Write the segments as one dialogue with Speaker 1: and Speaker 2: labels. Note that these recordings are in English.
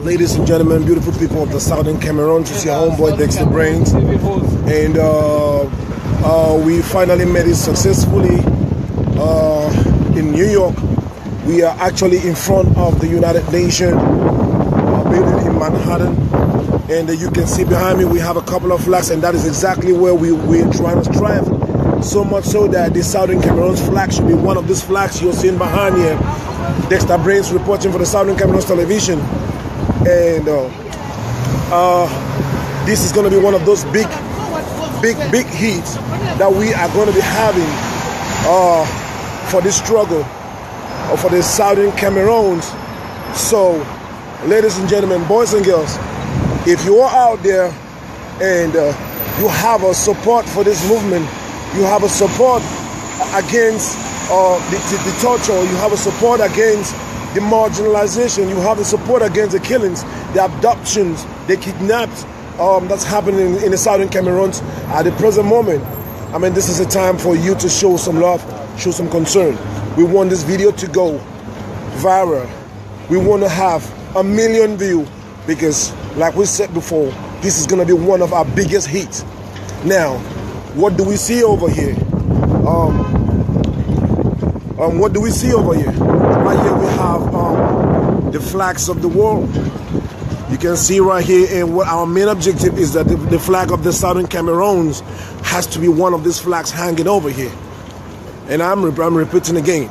Speaker 1: Ladies and gentlemen, beautiful people of the southern Cameroon, it's your homeboy Dexter Brains, and we finally made it successfully in New York. We are actually in front of the United Nations building in Manhattan, and you can see behind me we have a couple of flags, and that is exactly where we're trying to strive. So much so that the Southern Cameroon's flag should be one of these flags you're seeing behind here. Dexter Brains reporting for the Southern Cameroon's television, and this is going to be one of those big hits that we are going to be having for this struggle for the Southern Cameroons. So, ladies and gentlemen, boys and girls, if you are out there and you have a support for this movement, you have a support against the torture, you have a support against the marginalization, you have a support against the killings, the abductions, the kidnaps that's happening in the Southern Cameroons at the present moment. I mean, this is a time for you to show some love, show some concern. We want this video to go viral. We want to have 1 million views because, like we said before, this is going to be one of our biggest hits. Now, what do we see over here? What do we see over here? Right here we have the flags of the world. You can see right here, and what our main objective is that the flag of the Southern Cameroons has to be one of these flags hanging over here. And I'm repeating again.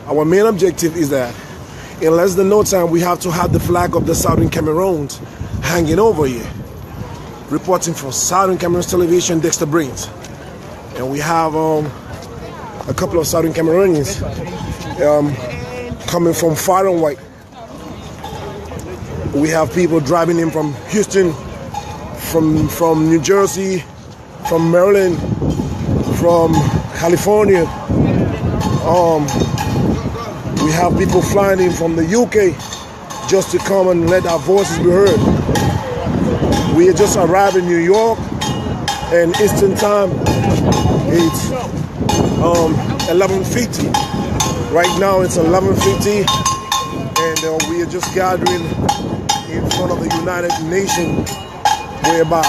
Speaker 1: Our main objective is that in less than no time we have to have the flag of the Southern Cameroons hanging over here. Reporting for Southern Cameroon's television, Dexter Brains. And we have a couple of Southern Cameroonians coming from far and wide. We have people driving in from Houston, from New Jersey, from Maryland, from California. We have people flying in from the UK just to come and let our voices be heard. We just arrived in New York, and Eastern time it's 11:50. Right now it's 11:50, and we are just gathering in front of the United Nations, whereby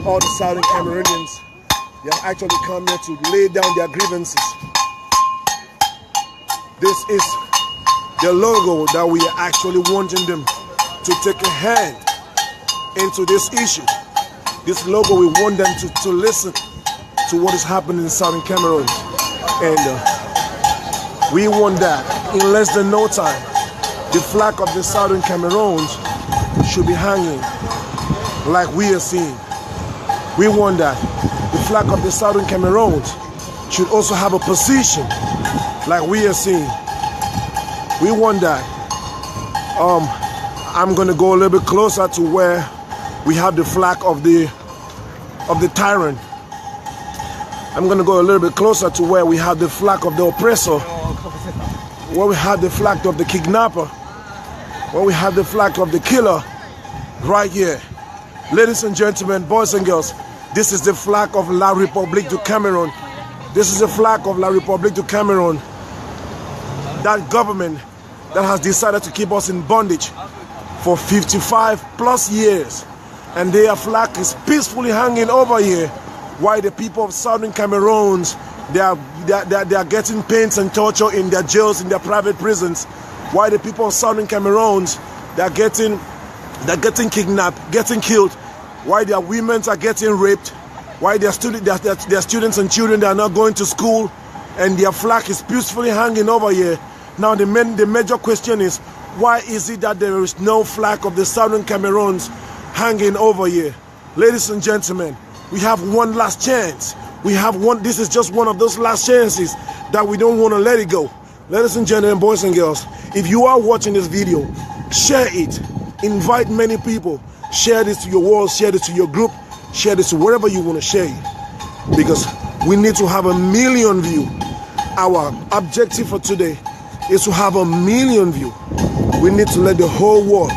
Speaker 1: all the Southern Cameroonians, they have actually come here to lay down their grievances. This is the logo that we are actually wanting them to take a hand into this issue. This logo, we want them to listen to what is happening in Southern Cameroon. And we want that in less than no time, the flag of the Southern Cameroons should be hanging like we are seeing. We want that the flag of the Southern Cameroons should also have a position like we are seeing. We want that. I'm going to go a little bit closer to where we have the flag of the tyrant. I'm going to go a little bit closer to where we have the flag of the oppressor, where we have the flag of the kidnapper, where we have the flag of the killer, right here. Ladies and gentlemen, boys and girls, this is the flag of La République du Cameroon. This is the flag of La République du Cameroon. That government that has decided to keep us in bondage for 55 plus years. And their flag is peacefully hanging over here, while the people of Southern Cameroons, they are getting pains and torture in their jails, in their private prisons, while the people of Southern Cameroons, they're getting kidnapped, getting killed, while their women are getting raped, while their students and children, they are not going to school, and their flag is peacefully hanging over here. Now the major question is, why is it that there is no flag of the Southern Cameroons hanging over here? Ladies and gentlemen, we have one last chance. This is just one of those last chances that we don't want to let it go. Ladies and gentlemen, boys and girls, if you are watching this video, share it. Invite many people. Share this to your wall, share this to your group, share this to wherever you want to share it. Because we need to have 1 million views. Our objective for today is to have 1 million views. We need to let the whole world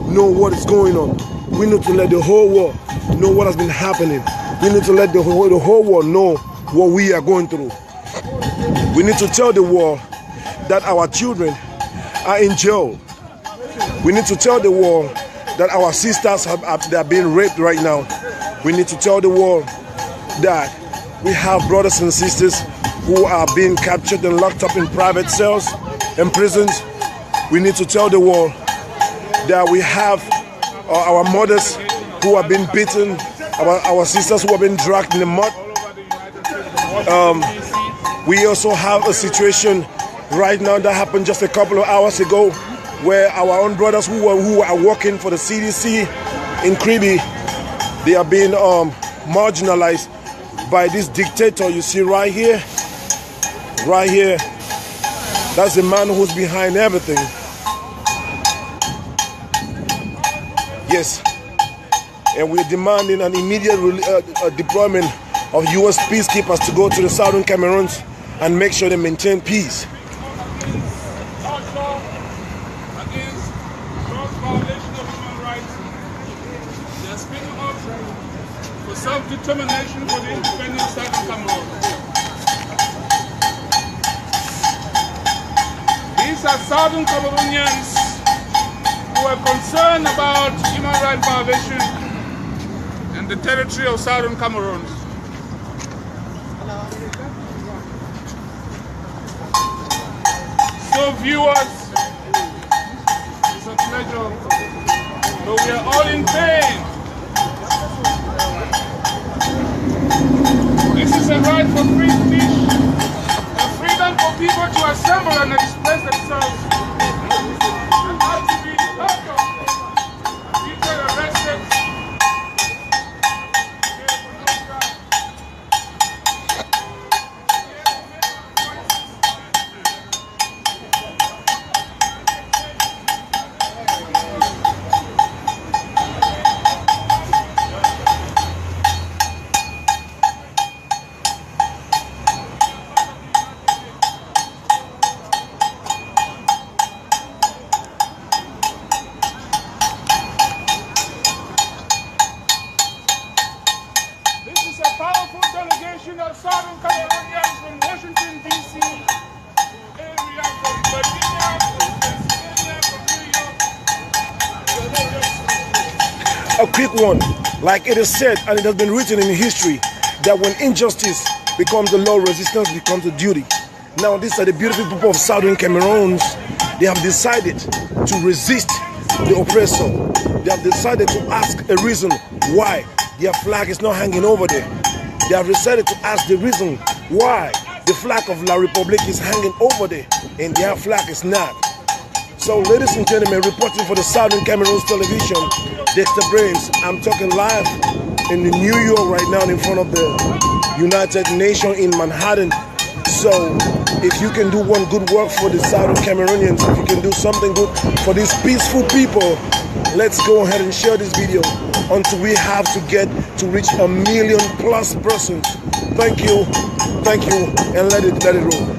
Speaker 1: know what is going on. We need to let the whole world know what has been happening. We need to let the whole world know what we are going through. We need to tell the world that our children are in jail. We need to tell the world that our sisters they are being raped right now. We need to tell the world that we have brothers and sisters who are being captured and locked up in private cells and prisons. We need to tell the world that we have our mothers who have been beaten, our sisters who have been dragged in the mud. We also have a situation right now that happened just a couple of hours ago where our own brothers who are working for the CDC in Kribi, they are being marginalized by this dictator you see right here. Right here. That's the man who's behind everything. Yes. And we're demanding an immediate deployment of U.S. peacekeepers to go to the southern Cameroons and make sure they maintain peace.
Speaker 2: Against gross violation of human rights, they are speaking up for self-determination for the independent southern Cameroon. These are southern Cameroonians who are concerned about human rights violation in the territory of southern Cameroon. So viewers, it's a pleasure, but we are all in pain. This is a right for free speech, a freedom for people to assemble and express themselves, and not to be held up, people arrested. Of Southern Cameroonians from Washington, D.C., area from Virginia, from Pennsylvania, from New York.
Speaker 1: A quick one. Like it is said, and it has been written in history, that when injustice becomes the law, resistance becomes a duty. Now, these are the beautiful people of Southern Cameroons. They have decided to resist the oppressor. They have decided to ask a reason why their flag is not hanging over there. They have decided to ask the reason why the flag of La République is hanging over there and their flag is not. So, ladies and gentlemen, reporting for the Southern Cameroons television, Dexter Brains. I'm talking live in New York right now in front of the United Nations in Manhattan. So, if you can do one good work for the Southern Cameroonians, if you can do something good for these peaceful people, let's go ahead and share this video until we have to get to reach 1 million+ persons. Thank you, and let it roll.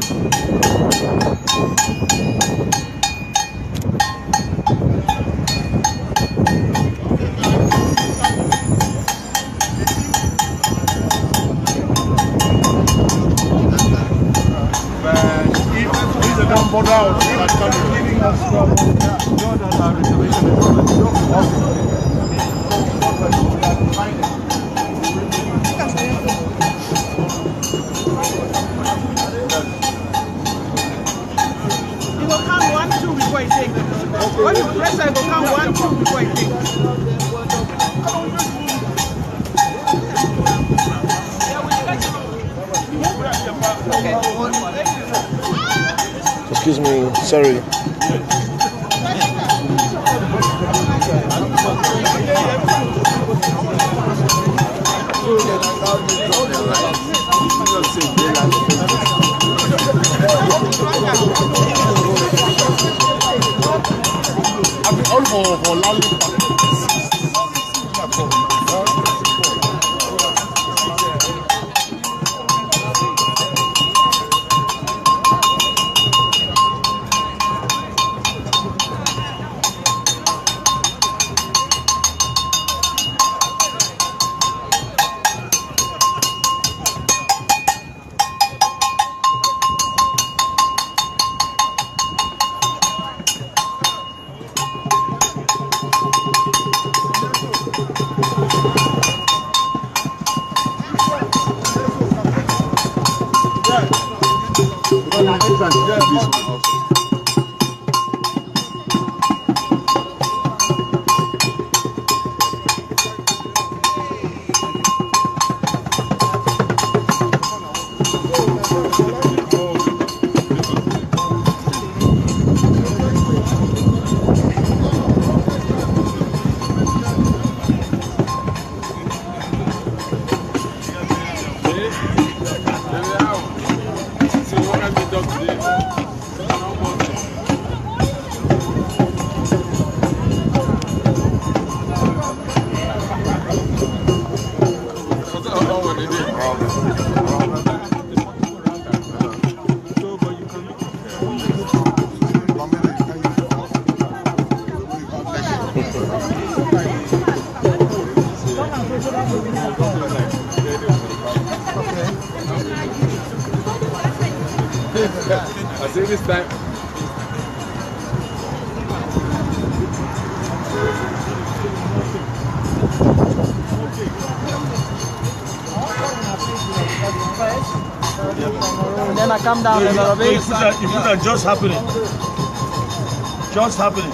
Speaker 3: You will count 1, 2 before you take them. When you press, I will count 1, 2 before you take them.
Speaker 1: Excuse me, sorry.
Speaker 2: trying to get this one also. I say this time.
Speaker 3: And then I come down a little bit.
Speaker 4: You put that just happening. Just happening.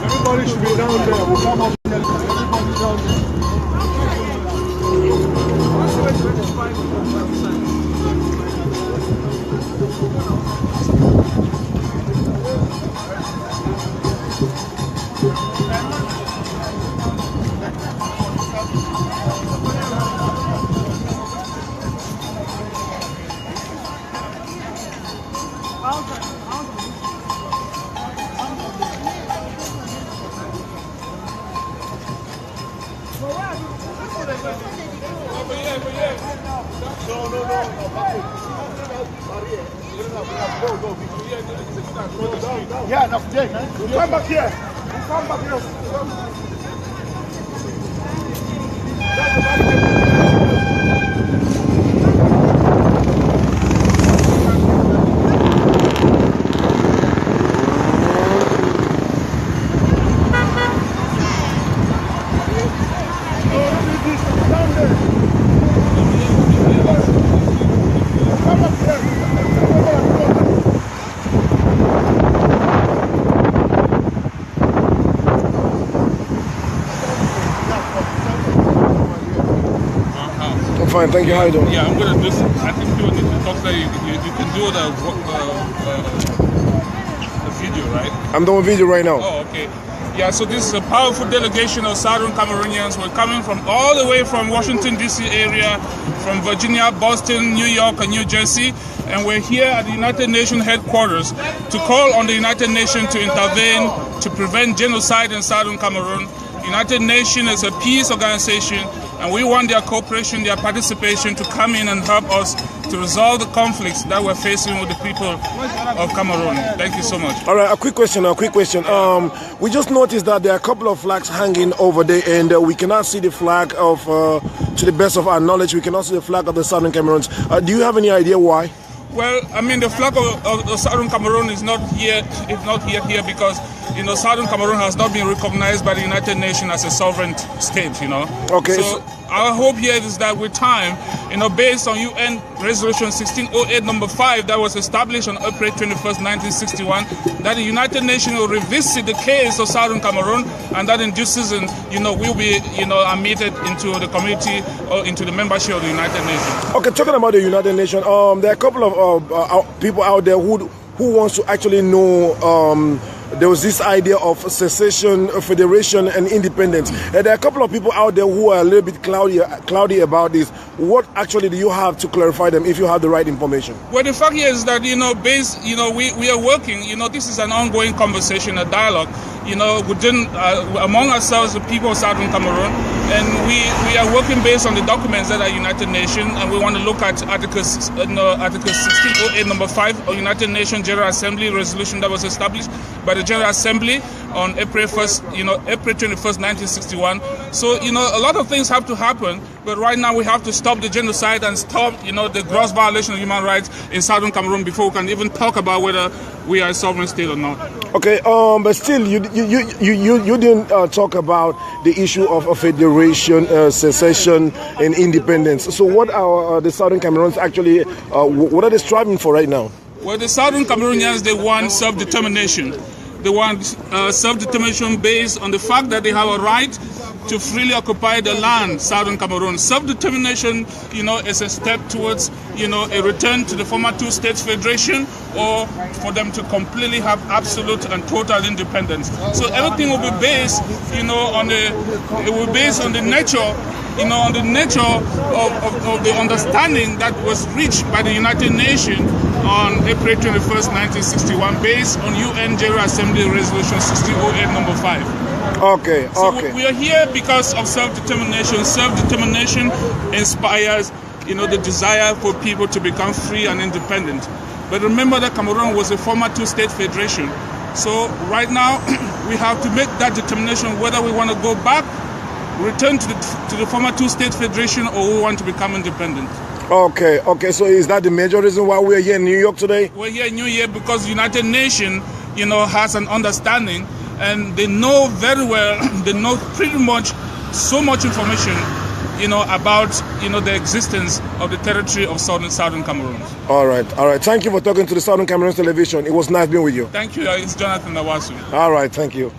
Speaker 2: Everybody should be down there. We'll come up. Everybody down there.
Speaker 4: Yeah, enough day, man.
Speaker 2: Come back here. Come back here.
Speaker 1: Fine, thank you. How you doing?
Speaker 2: Yeah, I'm gonna do some. I think you need to talk that you can do the video, right?
Speaker 1: I'm doing video right now.
Speaker 2: Oh, okay. Yeah, so this is a powerful delegation of Southern Cameroonians. We're coming from all the way from Washington, D.C. area, from Virginia, Boston, New York, and New Jersey. And we're here at the United Nations headquarters to call on the United Nations to intervene to prevent genocide in Southern Cameroon. United Nations is a peace organization, and we want their cooperation, their participation to come in and help us to resolve the conflicts that we're facing with the people of Cameroon. Thank you so much.
Speaker 1: All right, a quick question. We just noticed that there are a couple of flags hanging over there, and we cannot see the flag of, to the best of our knowledge, we cannot see the flag of the Southern Cameroons. Do you have any idea why?
Speaker 2: Well, I mean, the flag of Southern Cameroon is not here, here because, you know, Southern Cameroon has not been recognized by the United Nations as a sovereign state, you know.
Speaker 1: Okay.
Speaker 2: So our hope here is that with time, you know, based on UN Resolution 1608 number 5 that was established on April 21st, 1961, that the United Nations will revisit the case of Southern Cameroon, and that in due season, you know, we'll be, you know, admitted into the community or into the membership of the United Nations.
Speaker 1: Okay, talking about the United Nations, there are a couple of people out there who wants to actually know. There was this idea of secession, federation, and independence. And there are a couple of people out there who are a little bit cloudy about this. What actually do you have to clarify them if you have the right information?
Speaker 2: Well, the fact here is that, you know, we are working, you know, this is an ongoing conversation, a dialogue, you know, within, among ourselves, the people of Southern Cameroon, and we are working based on the documents that are United Nations, and we want to look at Article 1608 number 5 of United Nations General Assembly resolution that was established by the General Assembly on April 1st, you know, April 21st, 1961. So, you know, a lot of things have to happen, but right now we have to stop the genocide and stop, you know, the gross violation of human rights in Southern Cameroon before we can even talk about whether we are a sovereign state or not.
Speaker 1: Okay, but still, you didn't talk about the issue of a federation, secession, and independence. So, what are the Southern Cameroons actually? What are they striving for right now?
Speaker 2: Well, the Southern Cameroonians, they want self-determination. They want self-determination based on the fact that they have a right to freely occupy the land, Southern Cameroon. Self-determination, is a step towards, a return to the former two-state federation, or for them to completely have absolute and total independence. So everything will be based, on the nature, on the nature of the understanding that was reached by the United Nations on April 21st, 1961, based on UN General Assembly Resolution 6008 number 5.
Speaker 1: Okay,
Speaker 2: so we are here because of self-determination. Self-determination inspires, the desire for people to become free and independent. But remember that Cameroon was a former two-state federation. So right now, we have to make that determination whether we want to go back, return to the former two-state federation, or we want to become independent.
Speaker 1: Okay. So is that the major reason why we're here in New York today?
Speaker 2: We're here in New York because the United Nations, has an understanding. And they know very well, they know pretty much so much information, about, the existence of the territory of Southern Cameroon.
Speaker 1: All right. Thank you for talking to the Southern Cameroon Television. It was nice being with you.
Speaker 2: Thank you. It's Jonathan Nawasu.
Speaker 1: All right. Thank you.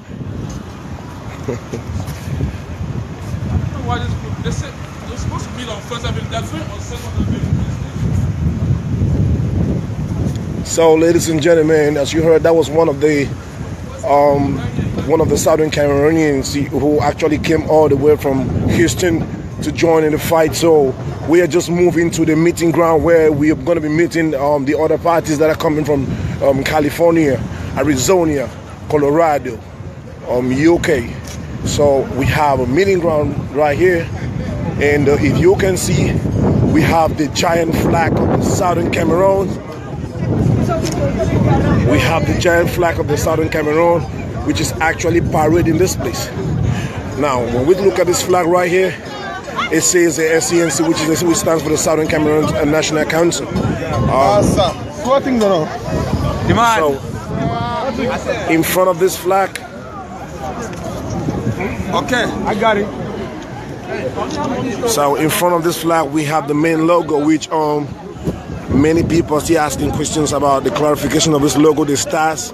Speaker 2: They said they're supposed to meet on First Avenue. They're going on Second Avenue.
Speaker 1: So, ladies and gentlemen, as you heard, that was one of the Southern Cameroonians who actually came all the way from Houston to join in the fight. So we are just moving to the meeting ground where we are going to be meeting the other parties that are coming from California, Arizona, Colorado, UK. So we have a meeting ground right here, and if you can see, we have the giant flag of the Southern Cameroon. We have the giant flag of the Southern Cameroon, which is actually parading this place. Now, when we look at this flag right here, it says the SCNC, which stands for the Southern Cameroon National Council. So, in front of this flag,
Speaker 4: Okay, I got it.
Speaker 1: So, in front of this flag, we have the main logo, which many people are still asking questions about the clarification of this logo, the stars,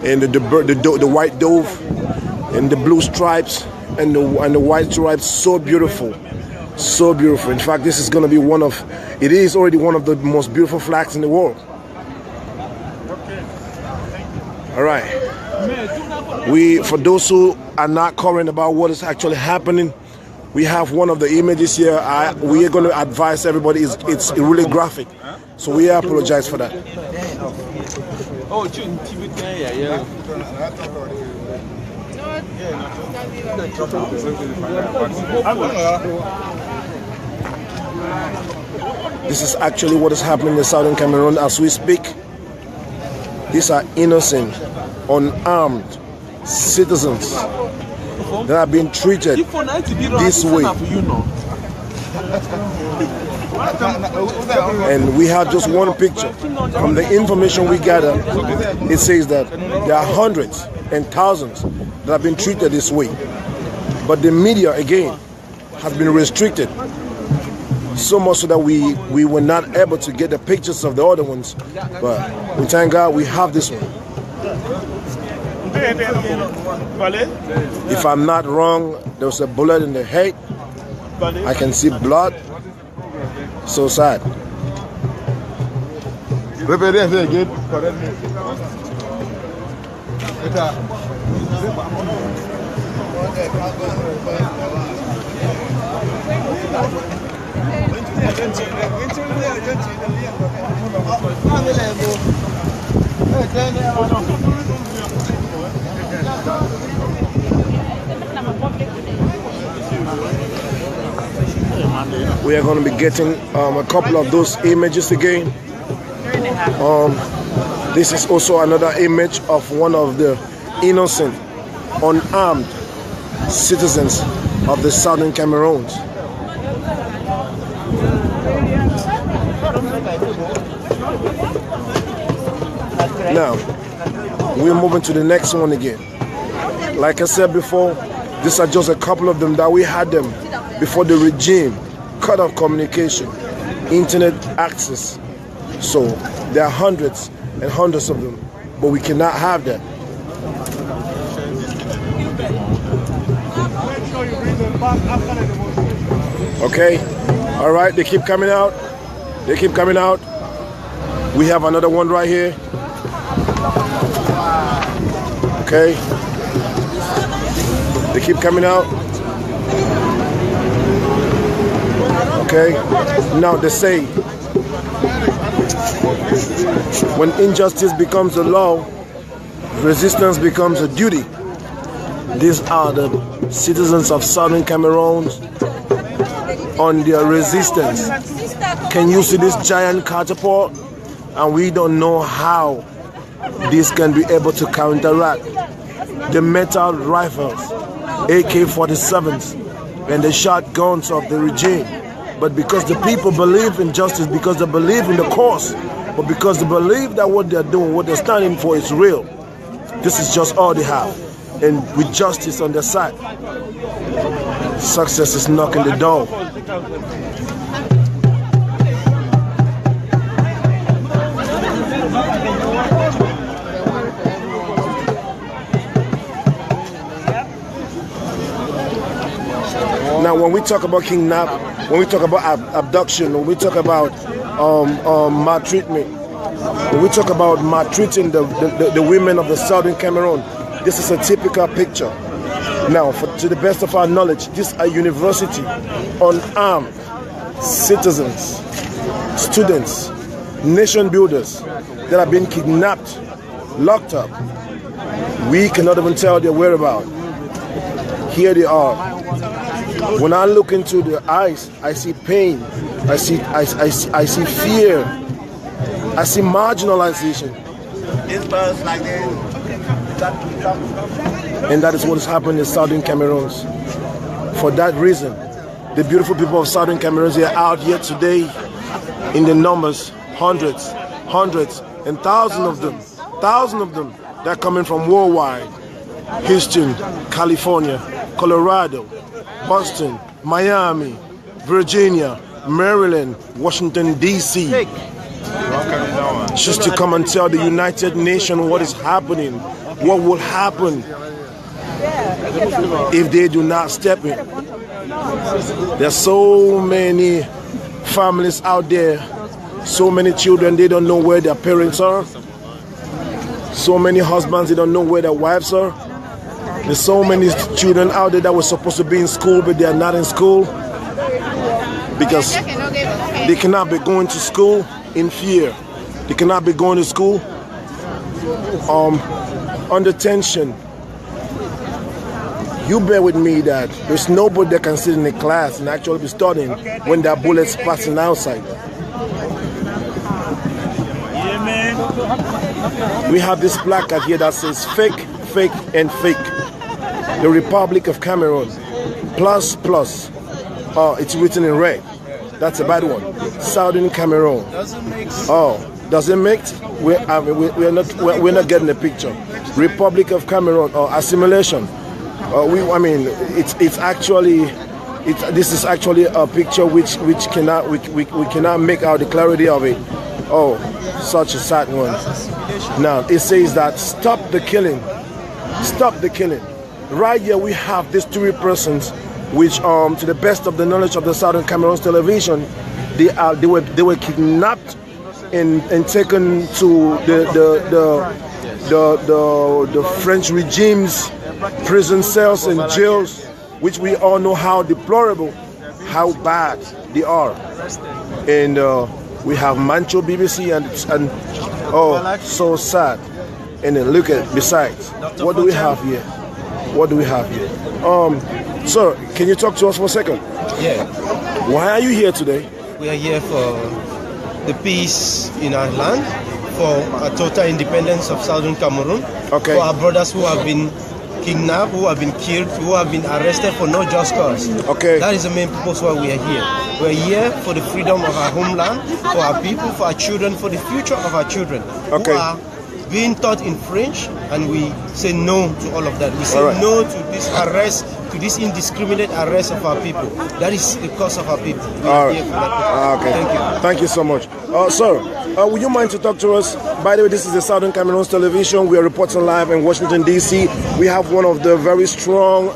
Speaker 1: and the white dove, and the blue stripes, and the white stripes. So beautiful, so beautiful. In fact, this is going to be it is already one of the most beautiful flags in the world. All right. For those who are not current about what is actually happening, we have one of the images here. We are going to advise everybody it's really graphic, so we apologize for that. This is actually what is happening in Southern Cameroon as we speak. These are innocent, unarmed citizens that are being treated this way. And we have just one picture. From the information we gather, it says that there are hundreds and thousands that have been treated this way. But the media, again, has been restricted. So much so that we were not able to get the pictures of the other ones. But we thank God we have this one. If I'm not wrong, there was a bullet in the head. I can see blood. So sad. We are going to be getting a couple of those images again. This is also another image of one of the innocent, unarmed citizens of the Southern Cameroon. Now, we're moving to the next one again. Like I said before, these are just a couple of them that we had them before the regime cut off communication, internet access. So there are hundreds and hundreds of them, but we cannot have that. Okay, all right, they keep coming out. They keep coming out. We have another one right here. Okay, they keep coming out. Okay, now they say when injustice becomes a law, resistance becomes a duty. These are the citizens of Southern Cameroon on their resistance. Can you see this giant catapult? And we don't know how this can be able to counteract the metal rifles, AK-47s, and the shotguns of the regime. But because the people believe in justice, because they believe in the cause, but because they believe that what they're doing, what they're standing for is real, this is just all they have. And with justice on their side, success is knocking the door. Now, when we talk about kidnap, when we talk about abduction, when we talk about maltreatment, when we talk about maltreating the women of the Southern Cameroon, this is a typical picture. Now, to the best of our knowledge, this is a university. Unarmed citizens, students, nation builders that have been kidnapped, locked up. We cannot even tell their whereabouts. Here they are. When I look into their eyes, I see pain. I see fear. I see marginalization.
Speaker 5: This bus like this.
Speaker 1: And that is what is happening in Southern Cameroon. For that reason, the beautiful people of Southern Cameroon are out here today in the numbers, hundreds, and thousands of them. They're coming from worldwide. Houston, California, Colorado, Boston, Miami, Virginia, Maryland, Washington, D.C. Just to come and tell the United Nations what is happening, what will happen if they do not step in. There's so many families out there, so many children, they don't know where their parents are. So many husbands, they don't know where their wives are. There's so many children out there that were supposed to be in school, but they are not in school because they cannot be going to school in fear. They cannot be going to school under tension. You bear with me that there's nobody that can sit in the class and actually be studying when there are bullets passing outside. We have this placard here that says fake, fake, and fake. The Republic of Cameroon, plus. It's written in red. That's a bad one. Southern Cameroon. Oh, does it make? We're not getting the picture. Republic of Cameroon or assimilation. It's actually this is actually a picture which cannot we cannot make out the clarity of it. Oh, such a sad one. Now it says that stop the killing. Stop the killing. Right here we have these three persons, which to the best of the knowledge of the Southern Cameroon television, they were kidnapped and taken to the French regime's prison cells and jails, which we all know how deplorable, how bad they are. And we have Mancho BBC and oh, so sad. And then look at besides, what do we have here? What do we have here? Sir, can you talk to us for a second?
Speaker 6: Yeah.
Speaker 1: Why are you here today?
Speaker 6: We are here for the peace in our land, for a total independence of Southern Cameroon,
Speaker 1: okay,
Speaker 6: for our brothers who have been kidnapped, who have been killed, who have been arrested for no just cause.
Speaker 1: Okay.
Speaker 6: That is the main purpose why we are here. We are here for the freedom of our homeland, for our people, for our children, for the future of our children,
Speaker 1: okay,
Speaker 6: who are being taught in French, and we say no to all of that. We say no to this arrest, to this indiscriminate arrest of our people. That is the cause of our people.
Speaker 1: Okay.
Speaker 6: Thank you.
Speaker 1: Thank you so much. Sir, would you mind to talk to us? By the way, this is the Southern Cameroon's television. We are reporting live in Washington, D.C. We have one of the very strong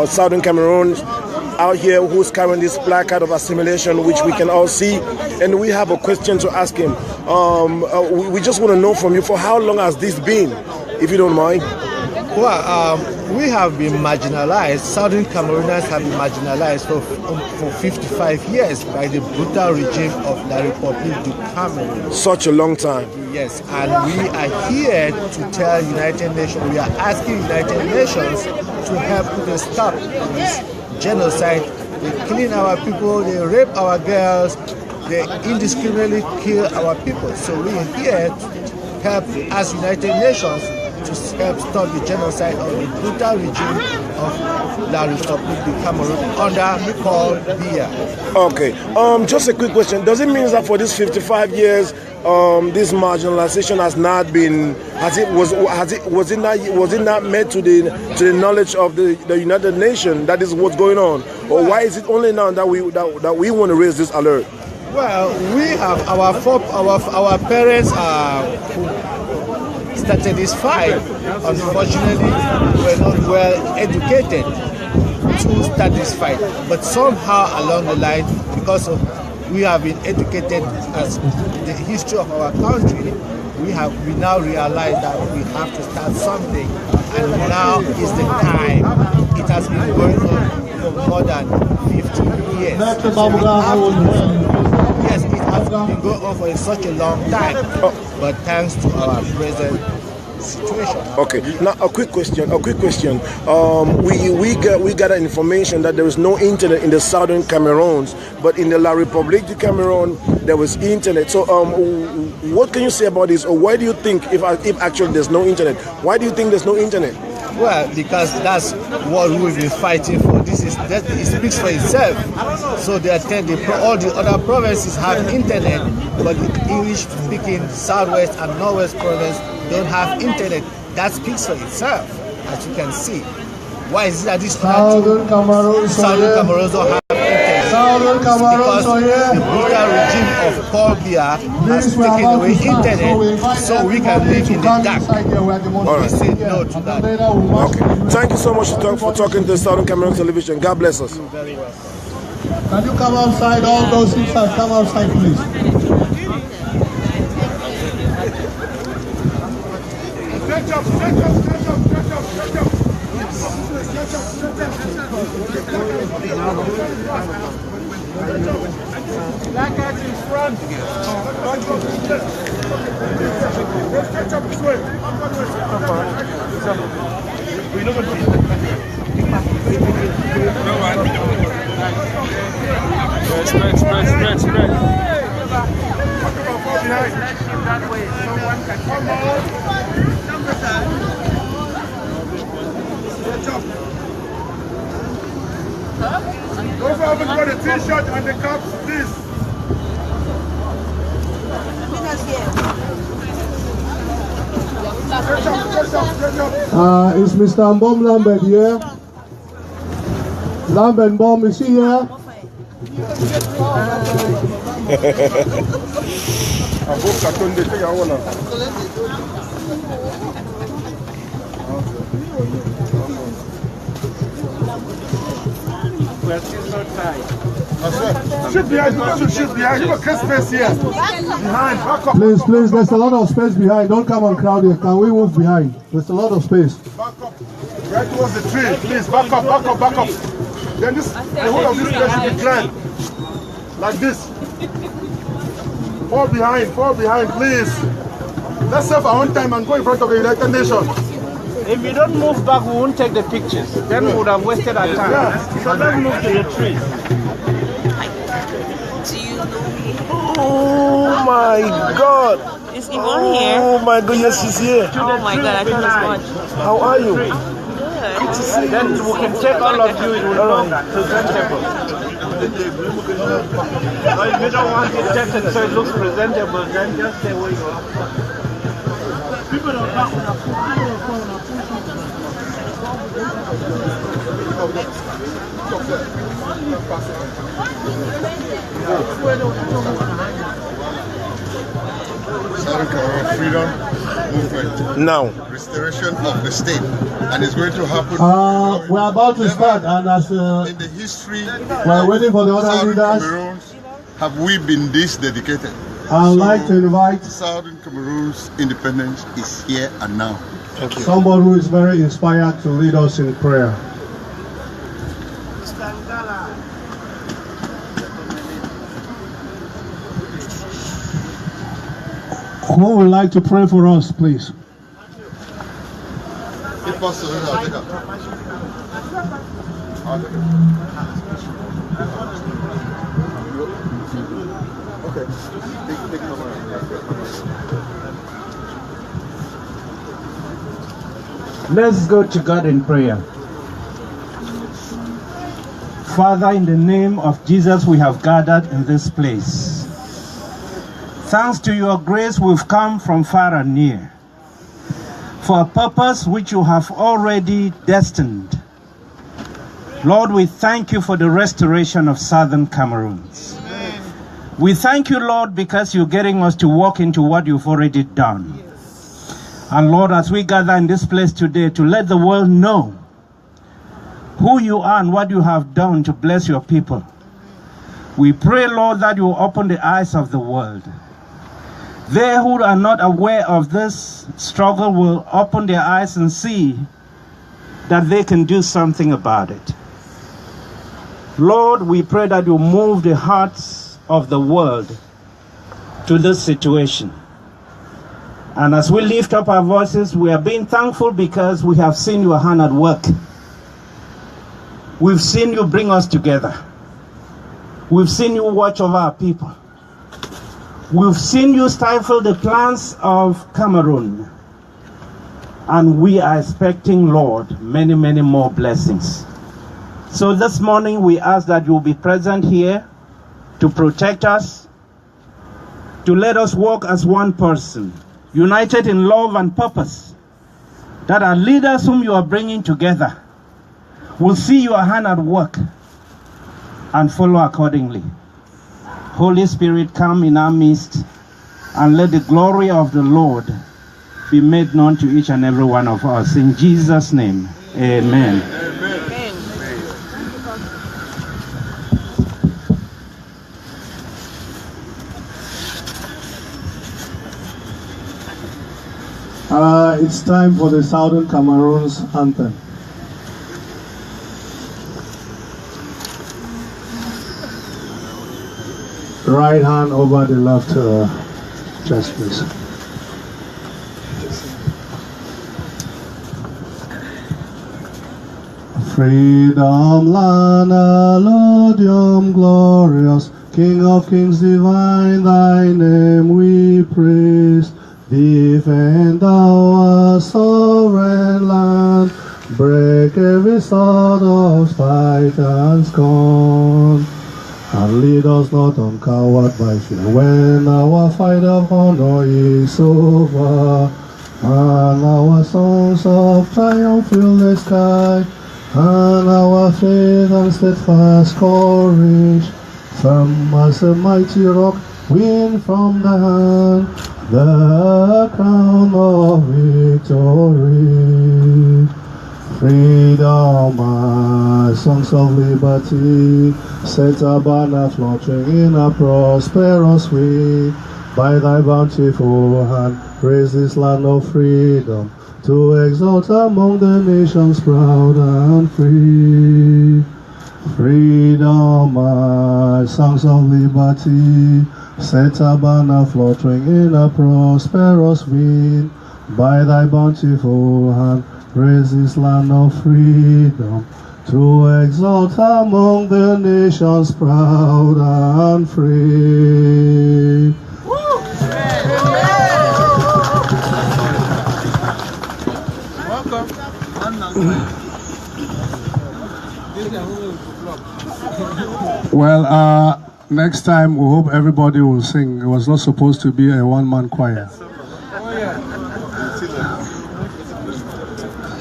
Speaker 1: Southern Cameroon out here who's carrying this placard of assimilation, which we can all see. And we have a question to ask him. We just want to know from you, for how long has this been, if you don't mind?
Speaker 7: Well, we have been marginalized. Southern Cameroonians have been marginalized for 55 years by the brutal regime of La République du Cameroon.
Speaker 1: Such a long time.
Speaker 7: Yes, and we are here to tell United Nations, we are asking United Nations to help put a stop to this genocide. They kill our people, they rape our girls, they indiscriminately kill our people. So we are here to help as United Nations to help stop the genocide of the brutal regime of La République du Cameroon under Paul Biya.
Speaker 1: Okay. Just a quick question. Does it mean that for these 55 years, this marginalization has not been, was it not made to the knowledge of the United Nations that is what's going on, or why is it only now that we want to raise this alert?
Speaker 7: Well, we have our parents who started this fight, unfortunately, were not well educated to start this fight. But somehow along the line, because of we have been educated as the history of our country, we now realize that we have to start something, and now is the time. It has been going on for more than 50 years. Yes, it has been going on for such a long time, but thanks to our present situation.
Speaker 1: Okay. Now a quick question. We got information that there is no internet in the Southern Cameroons, but in the La République du Cameroon there was internet. So what can you say about this, or why do you think if actually there's no internet? Why do you think there's no internet?
Speaker 7: Well, because that's what we've been fighting for. It speaks for itself. So all the other provinces have internet, but the English-speaking Southwest and Northwest province don't have internet. That speaks for itself, as you can see. Why is it that these Southern Cameroons don't have internet? Because the brutal regime of Paul Biya has taken away internet, so we can live in the dark. We say no to that.
Speaker 1: Okay. Thank you so much for talking to Southern Cameroon Television. God bless us.
Speaker 7: Very well.
Speaker 8: Can you come outside? All those inside, come outside, please.
Speaker 1: Stretch up.
Speaker 3: Black guys in front. Stretch up this way.
Speaker 2: Spread.
Speaker 3: That way, someone can come out.
Speaker 1: Those who haven't got a t-shirt and the caps, please.
Speaker 8: Is Mr. Mbom Lambert here? Lambert Mbom, is he here?
Speaker 3: We're still so tight.
Speaker 1: Shoot behind, shoot behind. You got space here. Behind, back up.
Speaker 8: Please, there's a lot of space behind. Don't come and crowd here. Can we move behind? There's a lot of space.
Speaker 1: Back up. Right towards the tree. Please, back up. Then the whole of this place should be cleared. Like this. Fall behind, please. Let's save our own time and go in front of the United Nations.
Speaker 3: If you don't move back, we won't take the pictures. Then we would have wasted our time.
Speaker 1: Yeah.
Speaker 3: So let's move to the trees.
Speaker 9: Do you know me?
Speaker 1: Oh my God.
Speaker 9: Is Yvonne here?
Speaker 1: Oh my God, yes, she's here.
Speaker 9: Oh my God, I thought as much.
Speaker 1: How are you?
Speaker 9: Good.
Speaker 3: Then we can take all of you, it will look presentable. But if you don't want it taken so it looks presentable, then just stay where you are.
Speaker 10: Southern Cameroon Freedom Movement.
Speaker 1: Now.
Speaker 10: Restoration of the state. And it's going to happen.
Speaker 8: We're about to start, and as
Speaker 10: in the history,
Speaker 8: we're waiting for the other
Speaker 10: Southern
Speaker 8: leaders.
Speaker 10: Cameroons, have we been this dedicated?
Speaker 8: I'd like to invite
Speaker 10: Southern Cameroon's independence is here and now.
Speaker 1: Thank you.
Speaker 8: somebody who is very inspired to lead us in prayer. Who would like to pray for us, please?
Speaker 10: If possible, I'll take up. Okay. Take
Speaker 11: Let's go to God in prayer. Father, in the name of Jesus, we have gathered in this place. Thanks to your grace, we've come from far and near for a purpose which you have already destined. Lord, we thank you for the restoration of Southern Cameroons. We thank you, Lord, because you're getting us to walk into what you've already done. And Lord, as we gather in this place today to let the world know who you are and what you have done to bless your people, we pray, Lord, that you open the eyes of the world. They who are not aware of this struggle will open their eyes and see that they can do something about it. Lord, we pray that you move the hearts of the world to this situation. And as we lift up our voices, we are being thankful because we have seen your hand at work. We've seen you bring us together. We've seen you watch over our people. We've seen you stifle the plans of Cameroon. And we are expecting, Lord, many, many more blessings. So this morning we ask that you will be present here to protect us, to let us walk as one person, united in love and purpose, that our leaders whom you are bringing together will see your hand at work and follow accordingly. Holy Spirit, come in our midst and let the glory of the Lord be made known to each and every one of us. In Jesus' name, amen.
Speaker 8: It's time for the Southern Cameroon's anthem. Right hand over the left chest, please. Freedom, land, allodium glorious, King of kings divine, thy name we praise. Defend our sovereign land, break every sword of spite and scorn, and lead us not on coward by fear when our fight of honor is over, and our songs of triumph fill the sky, and our faith and steadfast courage, firm as a mighty rock, win from the hand the crown of victory. Freedom, my songs of liberty, set a banner fluttering in a prosperous way. By thy bountiful hand, raise this land of freedom, to exalt among the nations proud and free. Freedom, my songs of liberty, set a banner fluttering in a prosperous wind. By thy bountiful hand, raise this land of freedom, to exalt among the nations proud and free. Well, next time we hope everybody will sing. It was not supposed to be a one-man choir.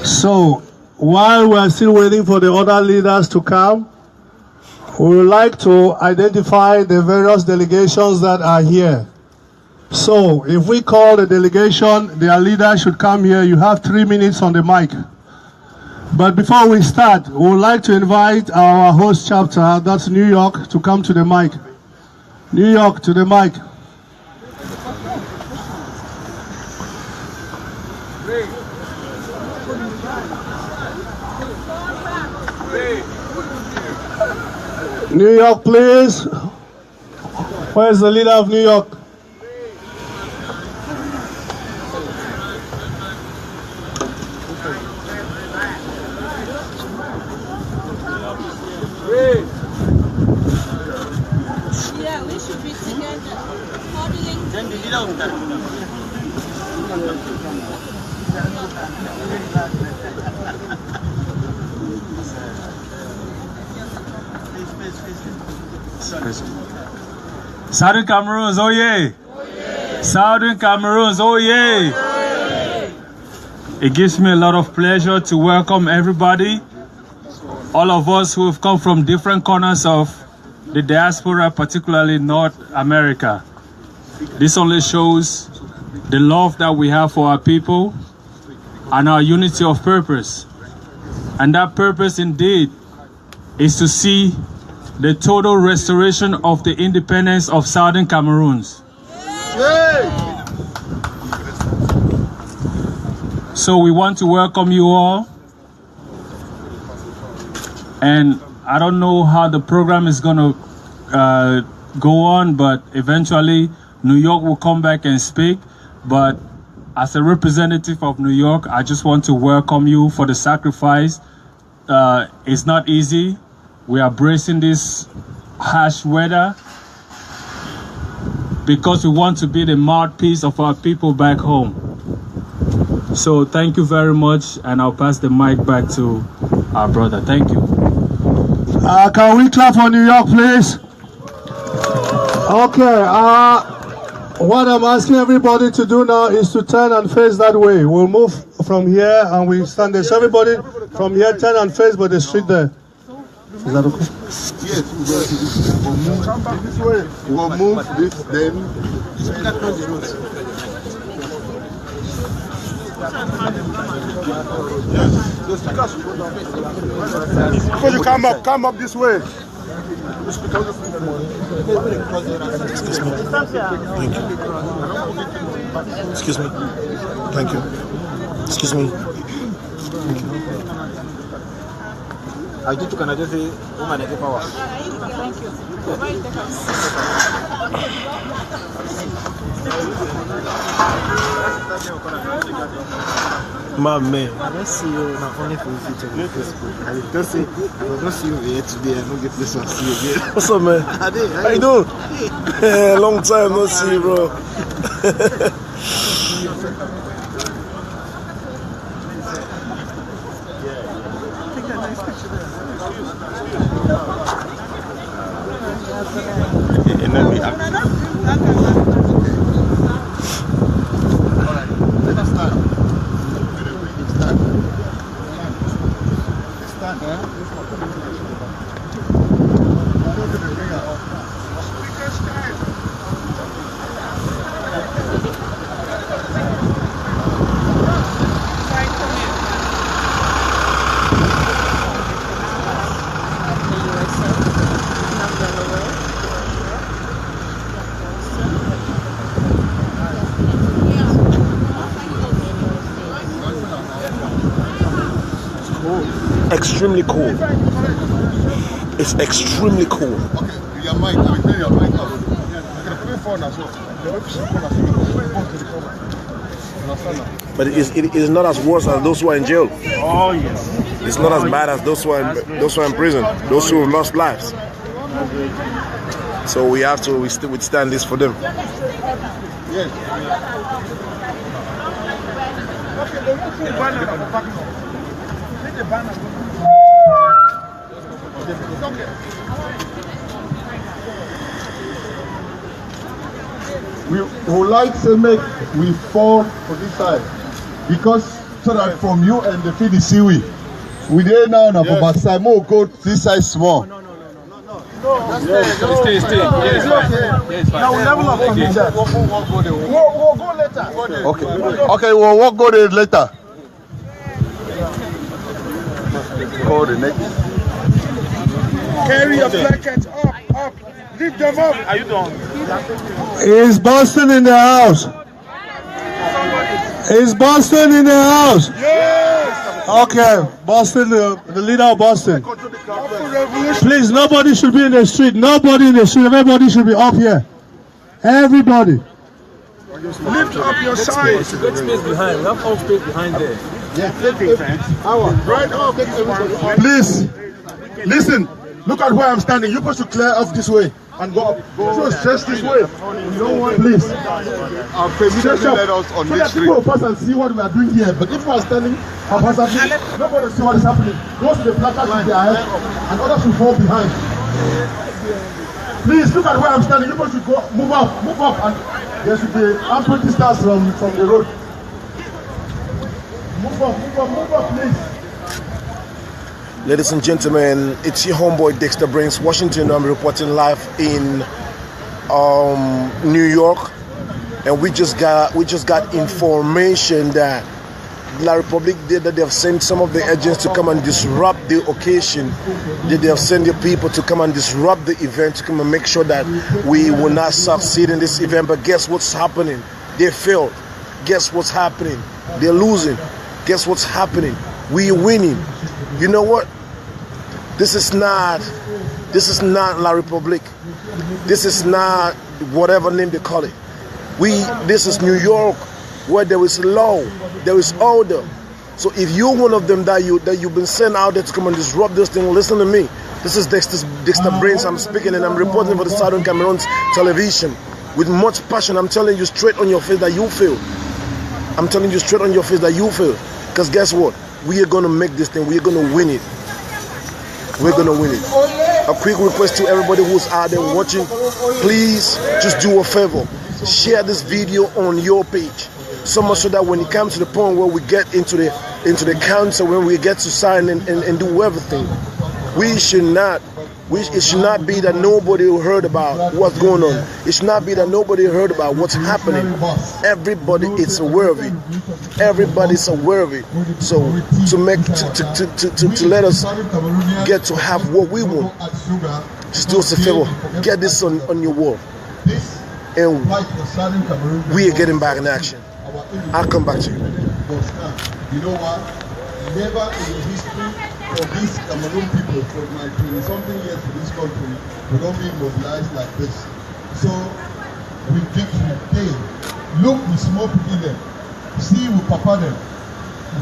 Speaker 8: So, while we are still waiting for the other leaders to come, we would like to identify the various delegations that are here. So, if we call the delegation, their leader should come here. You have 3 minutes on the mic. But before we start, we would like to invite our host chapter, that's New York, to come to the mic. New York, to the mic. New York, please. Where's the leader of New York?
Speaker 12: Yeah, we should be together.
Speaker 13: Southern Cameroons, oh yeah! Southern Cameroons, oh yeah! It gives me a lot of pleasure to welcome everybody, all of us who have come from different corners of the diaspora, particularly North America. This only shows the love that we have for our people and our unity of purpose. And that purpose indeed is to see the total restoration of the independence of Southern Cameroons. So we want to welcome you all. And I don't know how the program is going to go on, but eventually New York will come back and speak. But as a representative of New York, I just want to welcome you for the sacrifice. It's not easy. We are bracing this harsh weather because we want to be the mouthpiece of our people back home. So thank you very much, and I'll pass the mic back to our brother. Thank you.
Speaker 8: Can we clap for New York, please? Okay, what I'm asking everybody to do now is to turn and face that way. We'll move from here and we stand there. So everybody from here turn and face by the street there. Is that okay?
Speaker 10: Yes, we'll move. Come back this way. We'll move this, then.
Speaker 1: Before you come up this way.
Speaker 6: Excuse me. Thank you. Excuse me. Thank you. I did to Canada say, woman, I power.
Speaker 12: Thank you.
Speaker 6: My man, I don't see you not only for future on Facebook. I don't see, I don't see you here today. I don't get this one. See you again.
Speaker 1: What's up, man? How you doing? Long time no see, bro.
Speaker 6: And then we have.
Speaker 10: Let us start.
Speaker 1: Extremely cool. It's extremely cool.
Speaker 10: Okay, your mic. I will turn your mic off.
Speaker 1: But it is not as worse as those who are in jail.
Speaker 4: Oh yes.
Speaker 1: It's not as bad as those who are in prison. Those who have lost lives. So we have to withstand this for them.
Speaker 10: Yes. We would like to make we fall for this side because so that from you and the feed the seaweed. We there now for Basai. More go this side small.
Speaker 13: Stay. Yes, fine.
Speaker 10: Now we level up from that. We'll go later. Okay, we'll walk go there later. Go the next.
Speaker 1: Carry your blankets up. Lift them up.
Speaker 2: Are you done?
Speaker 8: Is Boston in the house? Is Boston in the house?
Speaker 1: Yes.
Speaker 8: Okay, Boston, the leader of Boston. Please, nobody should be in the street. Nobody in the street. Everybody should be up here. Everybody.
Speaker 1: Lift up your sides.
Speaker 6: Good space behind. We have all space behind there.
Speaker 1: Right up.
Speaker 10: Please, listen. Look at where I'm standing. You're supposed to clear off this way and go up. So stretch this way. You don't want, please. Stretch up. Let us on so that people will pass and see what we are doing here. But if we are standing and pass up, nobody will see what is happening. Those with the placards in their head and others will fall behind. Please look at where I'm standing. You're supposed to go, move up, and there should be ample distance from the road. Move up, please.
Speaker 1: Ladies and gentlemen, it's your homeboy Dexter Brains, Washington. I'm reporting live in New York, and we just got information that La Republic did that they have sent some of the agents to come and disrupt the occasion. That they have sent the people to come and disrupt the event, to come and make sure that we will not succeed in this event. But guess what's happening? They failed. Guess what's happening? They're losing. Guess what's happening? We are winning. You know what? This is not La Republic. This is not whatever name they call it. This is New York, where there is law, there is order. So if you're one of them that you've been sent out there to come and disrupt this thing, listen to me. This is Dexter Brains. I'm speaking and I'm reporting for the Southern Cameroon television with much passion. I'm telling you straight on your face that you fail. I'm telling you straight on your face that you fail. Because guess what? We are going to make this thing. We are going to win it. We're going to win it. A quick request to everybody who's out there watching. Please just do a favor. Share this video on your page. So much so that when it comes to the point where we get into the council, when we get to sign and do everything, it should not be that nobody heard about what's going on. It should not be that nobody heard about what's happening. Everybody is aware of it. Everybody's aware of it. So to let us get to have what we want, just do us a favor. Get this on your wall, and we are getting back in action. I'll come back to you.
Speaker 10: You know what? Never in the history of these Cameroon people for my 20-something years in this country, we don't be mobilized like this. So, with victory day, look with small people there. See with Papa them.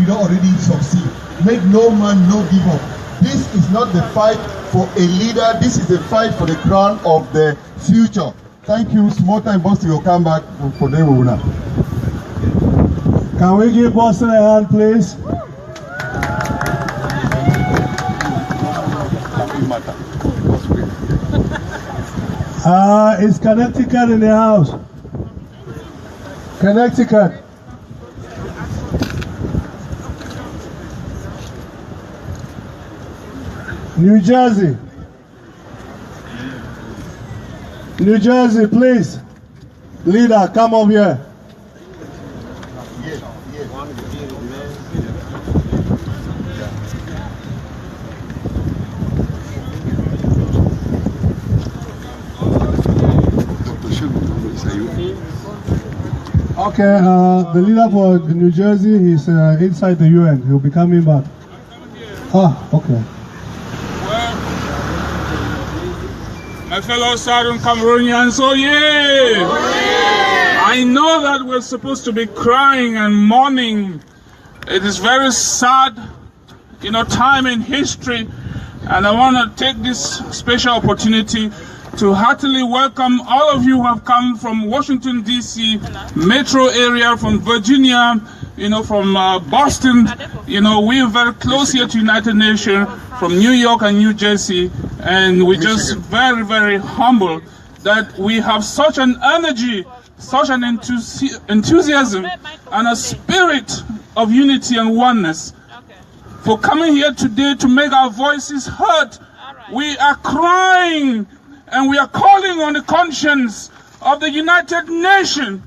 Speaker 10: We don't already succeed. Make no man no give up. This is not the fight for a leader. This is the fight for the crown of the future. Thank you. Small time, Boston will come back for them.
Speaker 8: Can we give Boston a hand, please? Is Connecticut in the house? Connecticut. New Jersey. New Jersey, please. Leader, come over here. Okay, the leader for New Jersey, he's inside the UN. He'll be coming back. Okay.
Speaker 2: Well, my fellow Southern Cameroonians, oh yeah! I know that we're supposed to be crying and mourning. It is very sad, time in history. And I want to take this special opportunity to heartily welcome all of you who have come from Washington, D.C., metro area, from Virginia, from Boston. We are very close here to United Nations, from New York and New Jersey, and we're just very, very humble that we have such an energy, such an enthusiasm, and a spirit of unity and oneness, for coming here today to make our voices heard. We are crying and we are calling on the conscience of the United Nations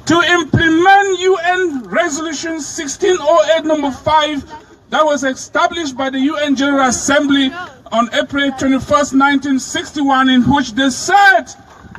Speaker 2: to implement UN Resolution 1608 number 5 that was established by the UN General Assembly on April 21st, 1961, in which they said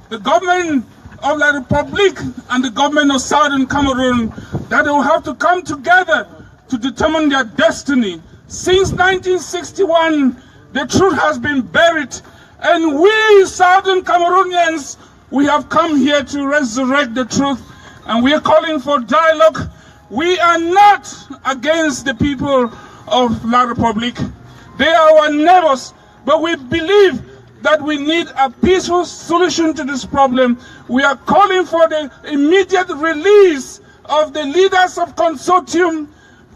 Speaker 2: the government of La Republic and the government of Southern Cameroon that they will have to come together to determine their destiny. Since 1961, the truth has been buried, and we Southern Cameroonians, we have come here to resurrect the truth, and we are calling for dialogue. We are not against the people of La Republic. They are our neighbors, but we believe that we need a peaceful solution to this problem. We are calling for the immediate release of the leaders of consortium,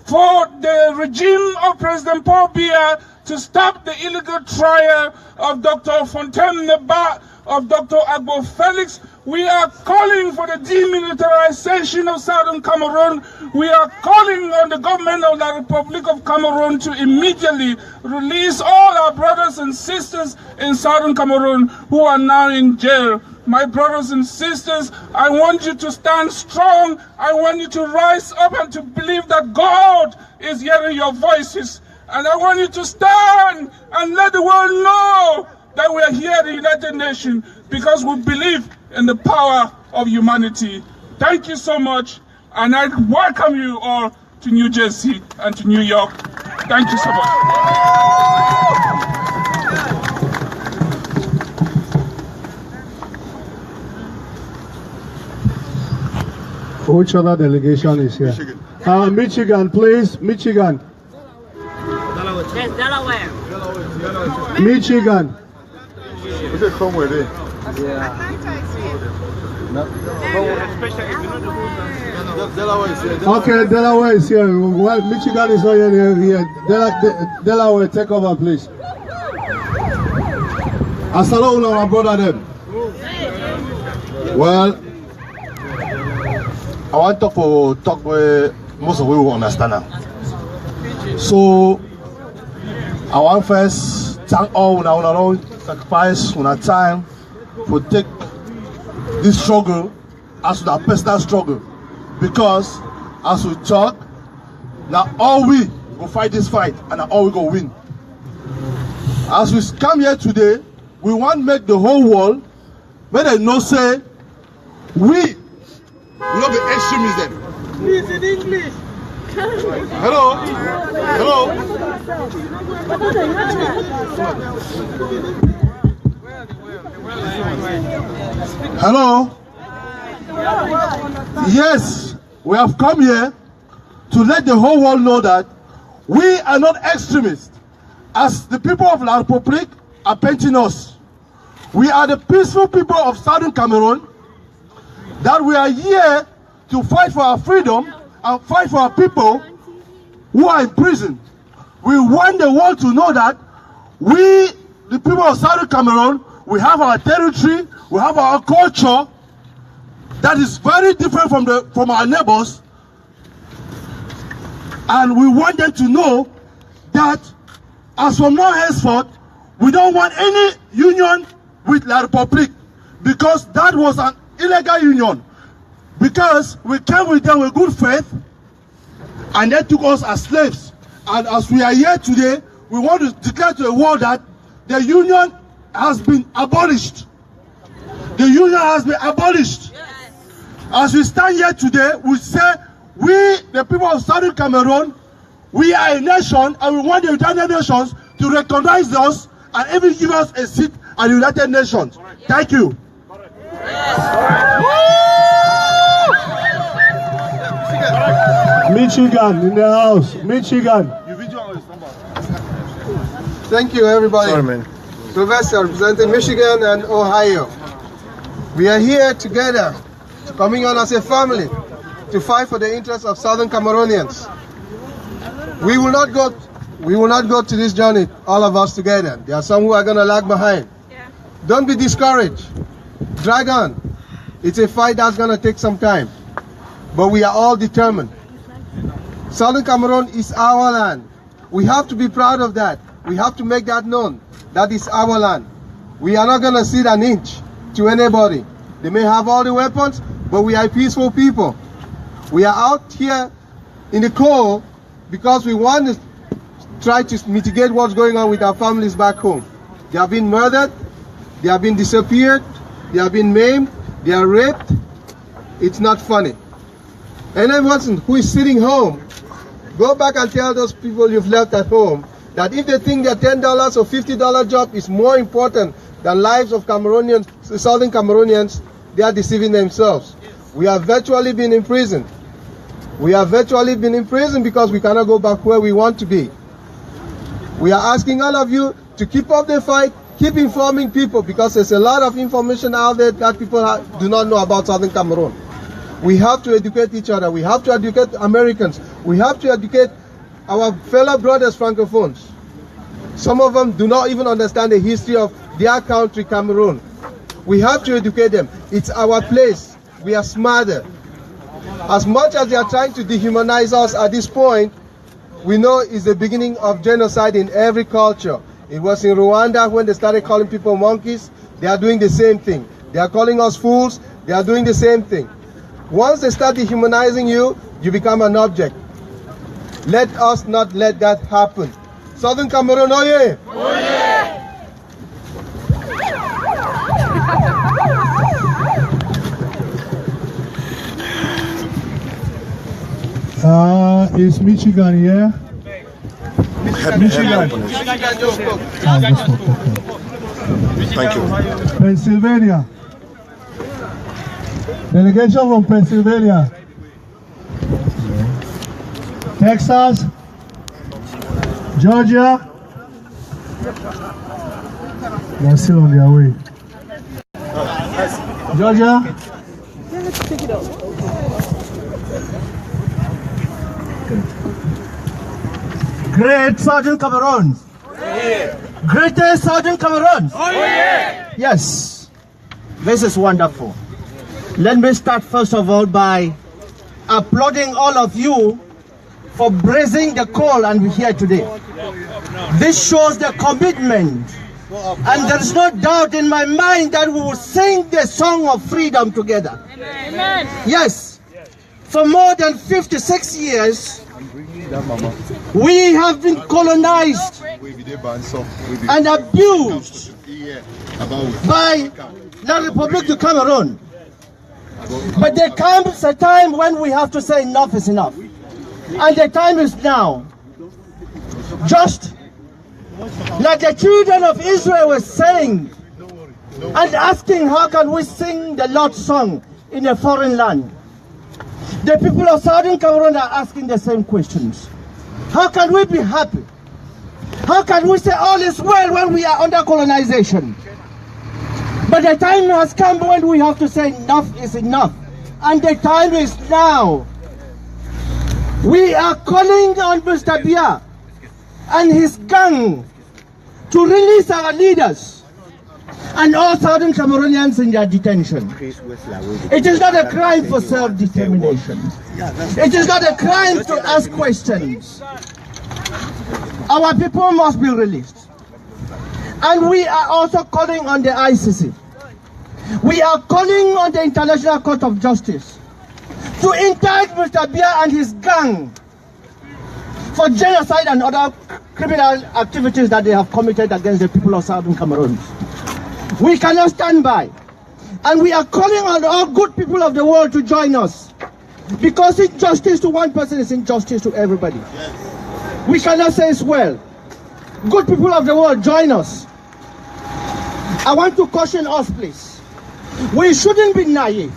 Speaker 2: for the regime of President Paul Biya to stop the illegal trial of Dr. Fontaine Neba, of Dr. Agbo Felix. We are calling for the demilitarization of Southern Cameroon. We are calling on the government of the Republic of Cameroon to immediately release all our brothers and sisters in Southern Cameroon who are now in jail. My brothers and sisters, I want you to stand strong. I want you to rise up and to believe that God is hearing your voices. And I want you to stand and let the world know that we are here at the United Nations because we believe in the power of humanity. Thank you so much, and I welcome you all to New Jersey and to New York. Thank you so much.
Speaker 8: Which other delegation is here? Michigan. Michigan, please. Michigan.
Speaker 9: There's Delaware.
Speaker 8: Michigan.
Speaker 10: Is it somewhere there? Delaware is here.
Speaker 8: Okay, Delaware is here. Well, Michigan is not here. Delaware, take over, please. Assalamu alaikum, my brother them. Well, I want to talk where most of you will understand now. So, I want first thank all who have sacrifice, who have time to take this struggle as a personal struggle. Because as we talk, now all we will fight this fight and all we go win. As we come here today, we want to make the whole world, where they know say, we will not be extremism.
Speaker 3: Please, in English.
Speaker 8: Hello? Hello? Hello? Yes, we have come here to let the whole world know that we are not extremists, as the people of La Republic are painting us. We are the peaceful people of Southern Cameroon, that we are here to fight for our freedom and fight for our people who are in prison. We want the world to know that we, the people of Southern Cameroon, we have our territory, we have our culture that is very different from our neighbors, and we want them to know that as from now henceforth, we don't want any union with La Republic, because that was an illegal union, because we came with them with good faith and they took us as slaves. And as we are here today, we want to declare to the world that the union has been abolished. The union has been abolished. As we stand here today, we say, we, the people of Southern Cameroon, we are a nation, and we want the United Nations to recognize us and even give us a seat at the United Nations. Thank you. Michigan in the house. Michigan.
Speaker 14: Thank you, everybody.
Speaker 8: Sorry, man.
Speaker 14: Professor, representing Michigan and Ohio. We are here together, coming on as a family, to fight for the interests of Southern Cameroonians. We will not go to this journey, all of us together. There are some who are going to lag behind. Don't be discouraged. Drag on. It's a fight that's going to take some time. But we are all determined. Southern Cameroon is our land. We have to be proud of that. We have to make that known. That is our land. We are not going to cede an inch to anybody. They may have all the weapons, but we are peaceful people. We are out here in the cold because we want to try to mitigate what's going on with our families back home. They have been murdered, they have been disappeared, they have been maimed, they are raped. It's not funny. Anyone who is sitting home, go back and tell those people you've left at home that if they think their $10 or $50 job is more important than lives of Cameroonians, Southern Cameroonians, they are deceiving themselves. We have virtually been in prison. We have virtually been in prison because we cannot go back where we want to be. We are asking all of you to keep up the fight, keep informing people, because there's a lot of information out there that people do not know about Southern Cameroon. We have to educate each other. We have to educate Americans. We have to educate our fellow brothers Francophones. Some of them do not even understand the history of their country, Cameroon. We have to educate them. It's our place. We are smarter. As much as they are trying to dehumanize us at this point, we know it's the beginning of genocide in every culture. It was in Rwanda when they started calling people monkeys. They are doing the same thing. They are calling us fools. They are doing the same thing. Once they start dehumanizing you, you become an object. Let us not let that happen. Southern Cameroon, oye! Oye!
Speaker 8: Is Michigan here? Michigan.
Speaker 1: Thank you.
Speaker 8: Pennsylvania. Delegation from Pennsylvania. Texas. Georgia. They're still on their way. Georgia. Great Southern Cameroon. Greatest Southern Cameroon.
Speaker 15: Yes, this is wonderful. Let me start first of all by applauding all of you for braving the call and we're here today. This shows the commitment, and there is no doubt in my mind that we will sing the song of freedom together. Amen. Yes, for more than 56 years, we have been colonized and abused by the Republic of Cameroon. But there comes a time when we have to say enough is enough. And the time is now. Just like the children of Israel were saying and asking, how can we sing the Lord's song in a foreign land? The people of Southern Cameroon are asking the same questions. How can we be happy? How can we say all is well when we are under colonization? But the time has come when we have to say enough is enough. And the time is now. We are calling on Mr. Biya and his gang to release our leaders and all Southern Cameroonians in their detention. It is not a crime for self-determination. It is not a crime to ask questions. Our people must be released. And we are also calling on the ICC. We are calling on the International Court of Justice to indict Mr. Biya and his gang for genocide and other criminal activities that they have committed against the people of Southern Cameroon. We cannot stand by. And we are calling on all good people of the world to join us. Because injustice to one person is injustice to everybody. We cannot say it's well. Good people of the world, join us. I want to caution us, please. We shouldn't be naive.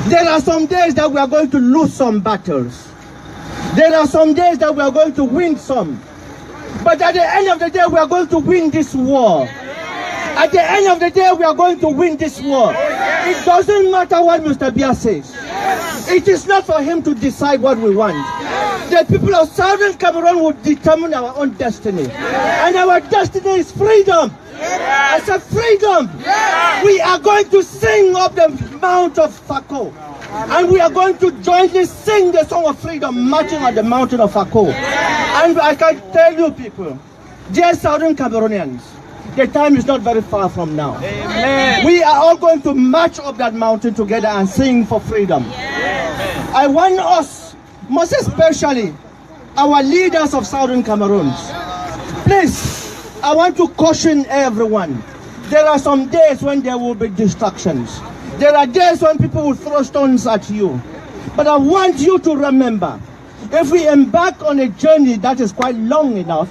Speaker 15: There are some days that we are going to lose some battles. There are some days that we are going to win some. But at the end of the day, we are going to win this war. At the end of the day, we are going to win this war. It doesn't matter what Mr. Biya says. It is not for him to decide what we want. The people of Southern Cameroon will determine our own destiny. And our destiny is freedom. I said freedom. We are going to sing of the mount of Fako. And we are going to jointly sing the song of freedom, marching on the mountain of Fako. And I can tell you people, dear Southern Cameroonians, the time is not very far from now. Amen. We are all going to march up that mountain together and sing for freedom. Yes. I want us, most especially our leaders of Southern Cameroon, please, I want to caution everyone. There are some days when there will be distractions. There are days when people will throw stones at you. But I want you to remember, if we embark on a journey that is quite long enough,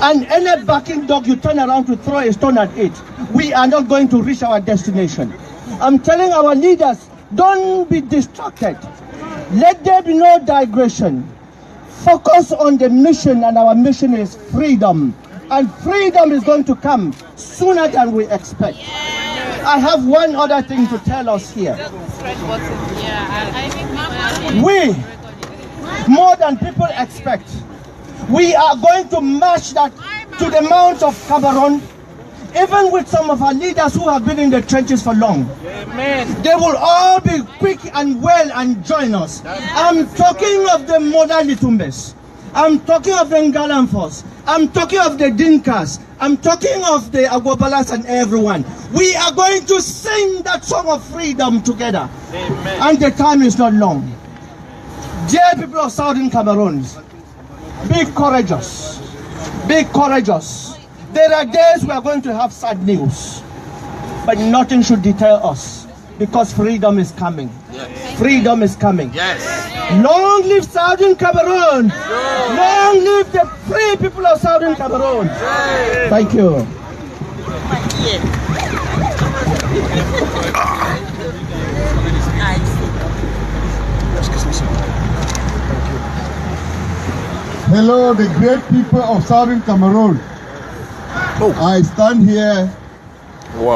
Speaker 15: and any barking dog you turn around to throw a stone at it, we are not going to reach our destination. I'm telling our leaders, don't be distracted. Let there be no digression. Focus on the mission, and our mission is freedom. And freedom is going to come sooner than we expect. I have one other thing to tell us here. We, more than people expect, we are going to march that to the Mount of Cameroon, even with some of our leaders who have been in the trenches for long. Amen. They will all be quick and well and join us. I'm talking of the Moda Litumbes. I'm talking of the Ngalamfos. I'm talking of the Dinkas. I'm talking of the Agwabalas and everyone. We are going to sing that song of freedom together. Amen. And the time is not long. Dear people of Southern Cameroon, be courageous. Be courageous. There are days we are going to have sad news, but nothing should deter us, because freedom is coming. Yes. Freedom is coming. Yes. Long live Southern Cameroon. Yes. Long live the free people of Southern Cameroon. Yes. Thank you.
Speaker 10: Hello, the great people of Southern Cameroon. I stand here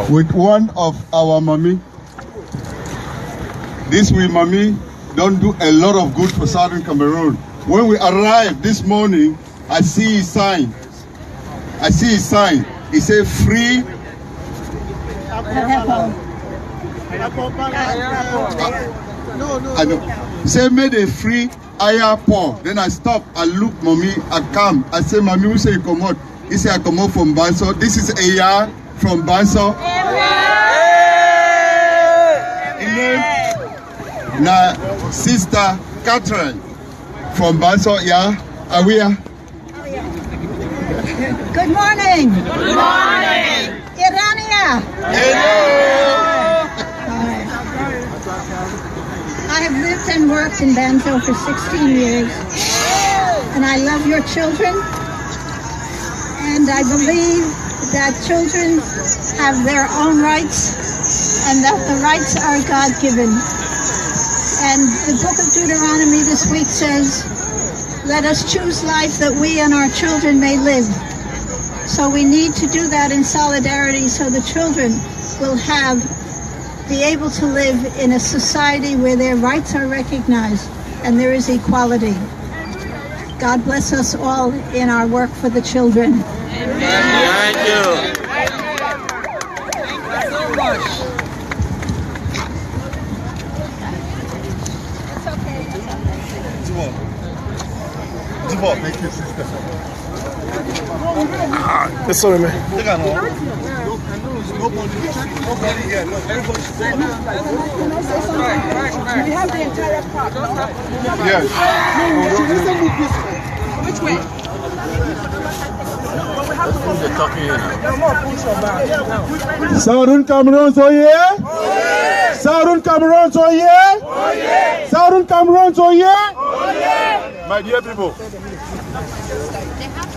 Speaker 10: with one of our mommy. This we mommy don't do a lot of good for Southern Cameroon. When we arrived this morning, I see his sign. I see his sign. He said free. I know. He said made a free Aya Paul. Then I stop, I look, mommy, I come. I say, mommy, who say you come out? He say, I come out from Banso. This is Aya from Banso. Now, Sister Catherine from Banso, yeah? Are we here?
Speaker 12: Good morning. Good morning. Irania.
Speaker 10: Hello.
Speaker 12: I have lived and worked in Banjo for 16 years, and I love your children, and I believe that children have their own rights, and that the rights are God-given. And the book of Deuteronomy this week says, let us choose life that we and our children may live. So we need to do that in solidarity, so the children will be able to live in a society where their rights are recognized and there is equality. God bless us all in our work for the children. Amen.
Speaker 5: Thank you.
Speaker 12: Thank you so much. It's okay.
Speaker 10: Thank you, sister.
Speaker 1: Yes, sorry, man.
Speaker 10: Nobody here. No, everybody's there.
Speaker 3: We have the entire park.
Speaker 10: Yes.
Speaker 3: Which way?
Speaker 1: Southern Cameroon, so yeah? Southern Cameroon, so yeah? Southern Cameroon, so yeah? My dear people,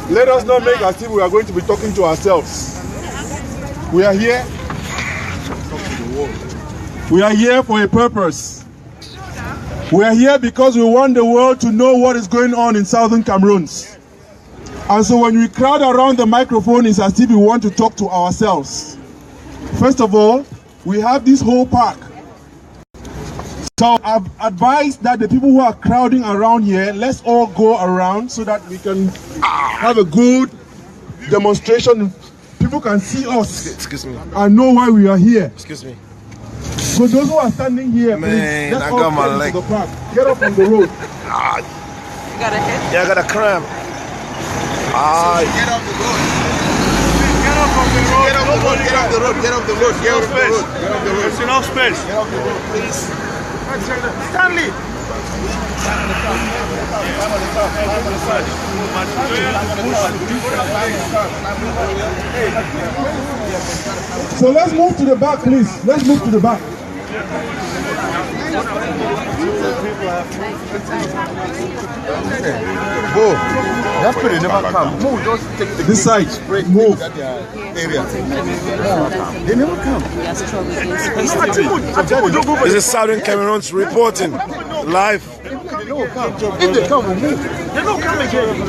Speaker 1: let us not make as if we are going to be talking to ourselves. We are here. We are here for a purpose. We are here because we want the world to know what is going on in Southern Cameroon. And so when we crowd around the microphone, it's as if we want to talk to ourselves. First of all, we have this whole park. So I've advised that the people who are crowding around here, let's all go around so that we can have a good demonstration. People can see us.
Speaker 6: Excuse me.
Speaker 1: And know why we are here.
Speaker 6: Excuse me.
Speaker 1: So those who are standing here,
Speaker 16: Man,
Speaker 1: please,
Speaker 16: I got my leg.
Speaker 1: the park. Get up on the road.
Speaker 16: You got a hit? Yeah, I got a cramp.
Speaker 5: Get off the road. Get off the road. Get off the road. Get off the road. Get off the road. Get off the road. Get off the road.
Speaker 4: There's enough space.
Speaker 5: Get off the road, please.
Speaker 4: Stanley.
Speaker 1: So let's move to the back, please. Let's move to the back.
Speaker 10: Go. That's pretty never come. Move, just take the
Speaker 1: this side. Move.
Speaker 10: Area. They never come.
Speaker 16: This is Southern Cameroon's reporting live.
Speaker 10: If they come, we'll move.
Speaker 4: They don't come again.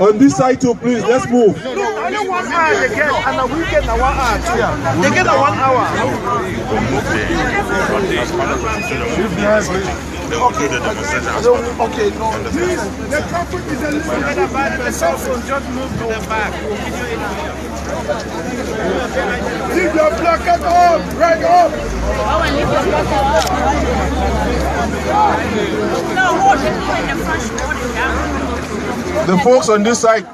Speaker 1: On this side too, please. Let's move.
Speaker 4: No, I don't 1 hour they get, and a weekend 1 hour too. They get a 1 hour.
Speaker 10: Okay, no.
Speaker 4: Please, the traffic is a little bit bad. The cell phone just move to the back.
Speaker 10: Leave your blanket on. Right up.
Speaker 1: The folks on this side,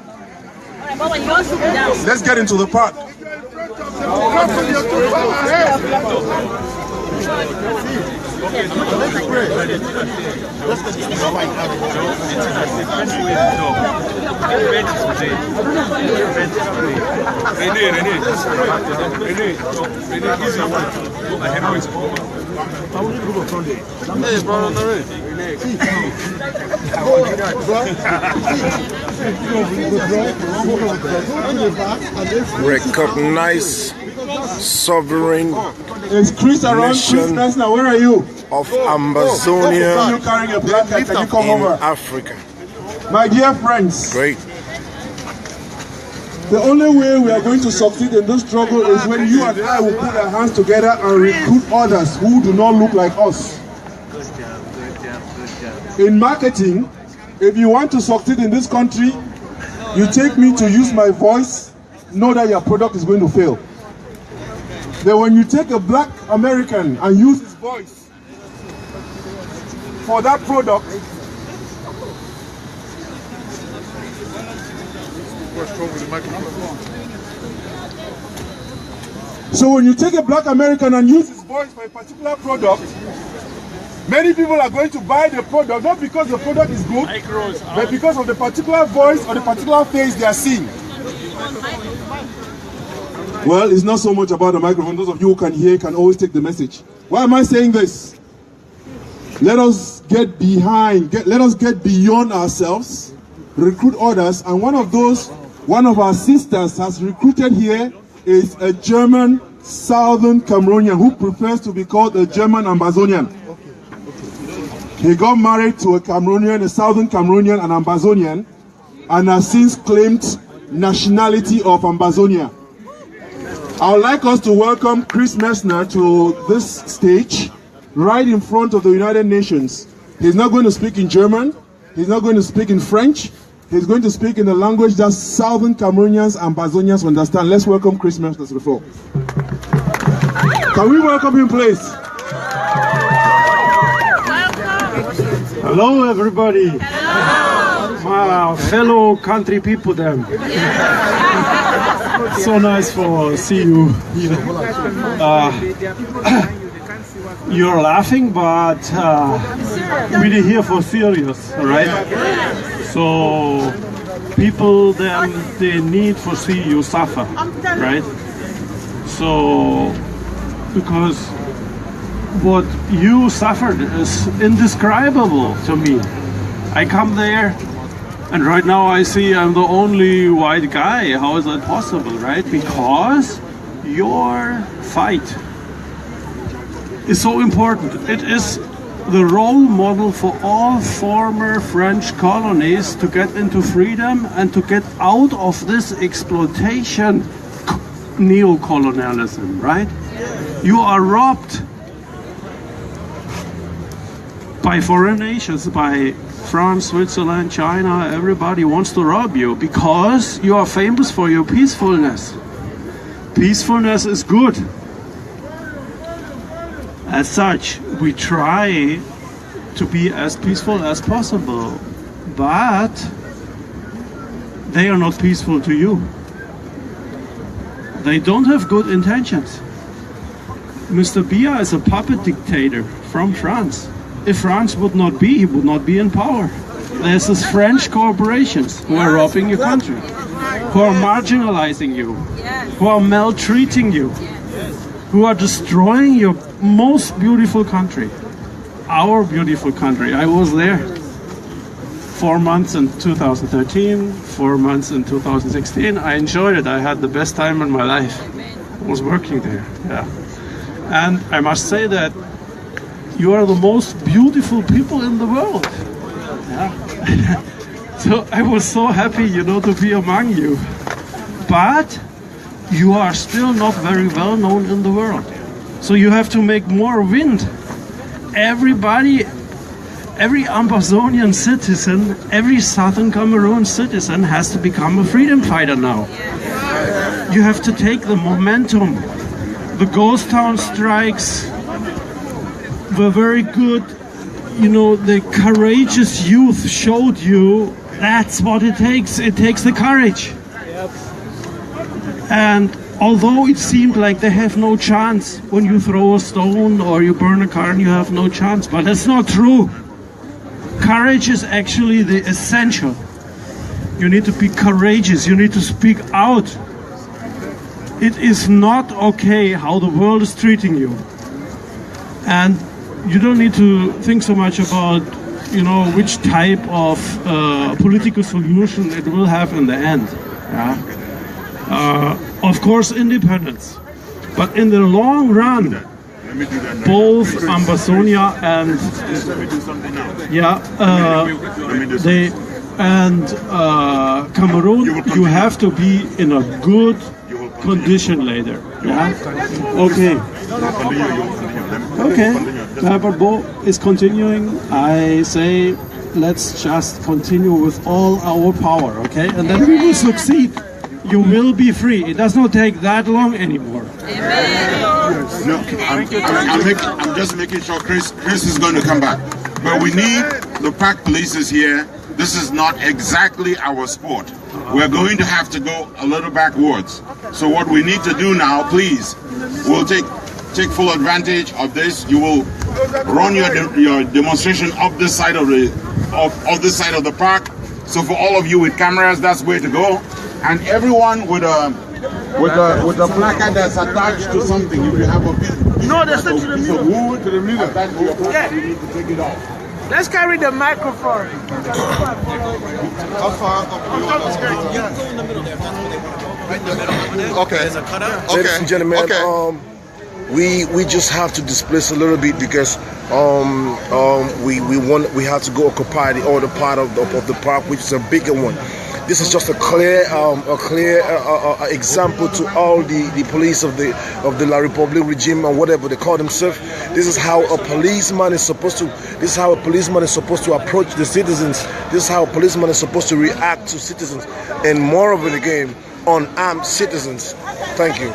Speaker 1: let's get into the park.
Speaker 16: Recognize sovereign
Speaker 1: Is Chris around? Chris Messner, where are you?
Speaker 16: Of Ambazonia
Speaker 1: You carrying a blanket? Can you come
Speaker 16: in
Speaker 1: over?
Speaker 16: Africa.
Speaker 1: My dear friends,
Speaker 16: Great.
Speaker 1: the only way we are going to succeed in this struggle is when you and I will put our hands together and recruit others who do not look like us. In marketing, if you want to succeed in this country, you take me to use my voice, know that your product is going to fail. Then when you take a black American and use his voice for that product, so when you take a black American and use his voice for a particular product, many people are going to buy the product, not because the product is good, but because of the particular voice or the particular face they are seeing. Well, it's not so much about the microphone. Those of you who can hear can always take the message. Why am I saying this? Let us get let us get beyond ourselves, recruit others, and one of our sisters has recruited here is a German Southern Cameroonian who prefers to be called a German Ambazonian. He got married to a Cameroonian, a Southern Cameroonian, an Ambazonian, and has since claimed nationality of Ambazonia. I would like us to welcome Chris Messner to this stage, right in front of the United Nations. He's not going to speak in German, he's not going to speak in French, he's going to speak in the language that Southern Cameroonians and Ambazonians understand. Let's welcome Chris Messner to the floor. Can we welcome him, please?
Speaker 17: Hello, everybody. My fellow country people, them. So nice to see you here. You're laughing, but really here for serious, right? So people, they need to see you suffer, right? So because what you suffered is indescribable to me. I come there, and right now I see I'm the only white guy. How is that possible, right? Because your fight is so important. It is the role model for all former French colonies to get into freedom and to get out of this exploitation neo-colonialism, right? You are robbed by foreign nations, by France, Switzerland, China. Everybody wants to rob you because you are famous for your peacefulness. Peacefulness is good. As such, we try to be as peaceful as possible, but they are not peaceful to you. They don't have good intentions. Mr. Biya is a puppet dictator from France. If France would not be, he would not be in power. There's these French corporations who are robbing your country, who are marginalizing you, who are maltreating you, who are destroying your most beautiful country, our beautiful country. I was there 4 months in 2013, 4 months in 2016. I enjoyed it. I had the best time in my life. I was working there, yeah. And I must say that you are the most beautiful people in the world. Yeah. So I was so happy, you know, to be among you. But you are still not very well known in the world. So you have to make more wind. Everybody, every Ambazonian citizen, every Southern Cameroon citizen has to become a freedom fighter now. You have to take the momentum. The ghost town strikes were very good. You know, the courageous youth showed you that's what it takes. It takes the courage. And although it seemed like they have no chance, when you throw a stone or you burn a car and you have no chance, but that's not true. Courage is actually the essential. You need to be courageous, you need to speak out. It is not okay how the world is treating you. And you don't need to think so much about, you know, which type of political solution it will have in the end. Yeah? Of course, independence. But in the long run, both Ambazonia and Cameroon, you have to be in a good condition later. Yeah. Okay. Okay. But Bo is continuing. I say, let's just continue with all our power. Okay, and then we will succeed. You will be free. It does not take that long anymore.
Speaker 5: No, I'm just making sure Chris is going to come back. But we need the park police here. This is not exactly our sport. We're going to have to go a little backwards. So what we need to do now, please, we'll take full advantage of this. You will run your demonstration up this side of the park. So for all of you with cameras, that's where to go. And everyone with a placard that's attached to something. If you have a piece of wood attached to your placard, you need to take it off.
Speaker 3: Let's carry the microphone.
Speaker 5: How far up?
Speaker 10: Okay.
Speaker 1: Ladies and gentlemen, we just have to displace a little bit because we have to go occupy the other part of the park, which is a bigger one. This is just a clear example to all the police of the La Republique regime and whatever they call themselves. This is how a policeman is supposed to. This is how a policeman is supposed to approach the citizens. This is how a policeman is supposed to react to citizens, and more of it again, unarmed citizens. Thank you.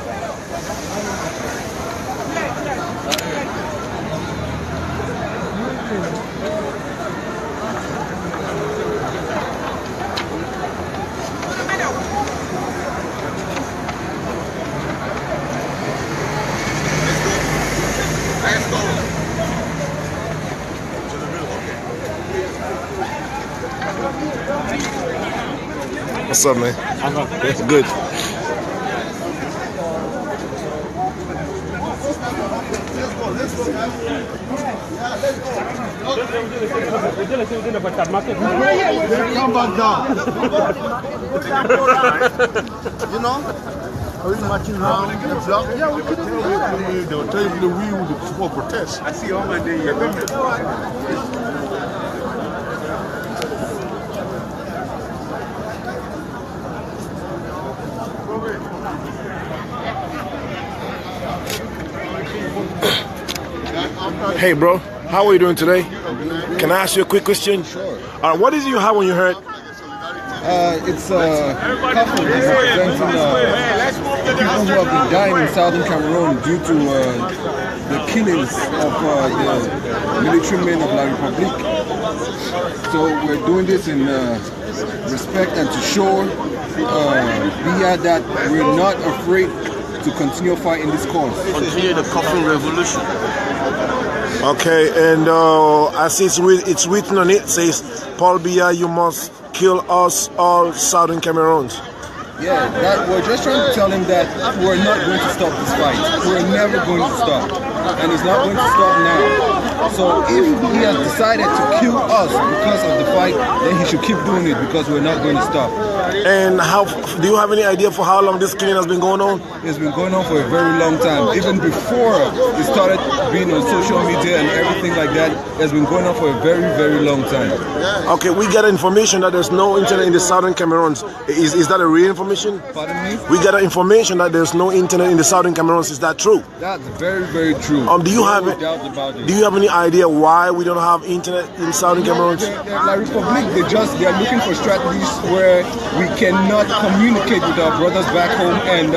Speaker 1: What's up, man? It's good.
Speaker 10: Come back down. You know? Are we marching around the block? Yeah, we could do that. They'll tell you the we will support protest. I see all my day.
Speaker 1: Hey, bro, how are you doing today? Can I ask you a quick question?
Speaker 10: Sure.
Speaker 1: What is it you have when you hurt?
Speaker 18: It's a couple representing people who have been dying in southern Cameroon due to the killings of the military men of La Republique. So we're doing this in respect and to show Biya that we're not afraid to continue fighting this cause.
Speaker 6: Continue the coffin revolution.
Speaker 1: Okay, and I see it's written on it, says, Paul Biya, you must kill us all Southern Cameroons.
Speaker 18: Yeah, we're just trying to tell him that we're not going to stop this fight. We're never going to stop. And it's not going to stop now. So if he has decided to kill us because of the fight, then he should keep doing it because we're not going to stop.
Speaker 1: And how do you have any idea for how long this killing has been going on?
Speaker 18: It's been going on for a very long time. Even before it started being on social media and everything like that, it's been going on for a very, very long time.
Speaker 1: Okay, we get information that there's no internet in the Southern Cameroons. Is that a real information?
Speaker 18: Pardon me?
Speaker 1: We get information that there's no internet in the Southern Cameroons. Is that true?
Speaker 18: That's very, very true.
Speaker 1: Do you have any idea why we don't have internet in Southern Cameroons?
Speaker 18: La Republique, they are looking for strategies where we cannot communicate with our brothers back home, and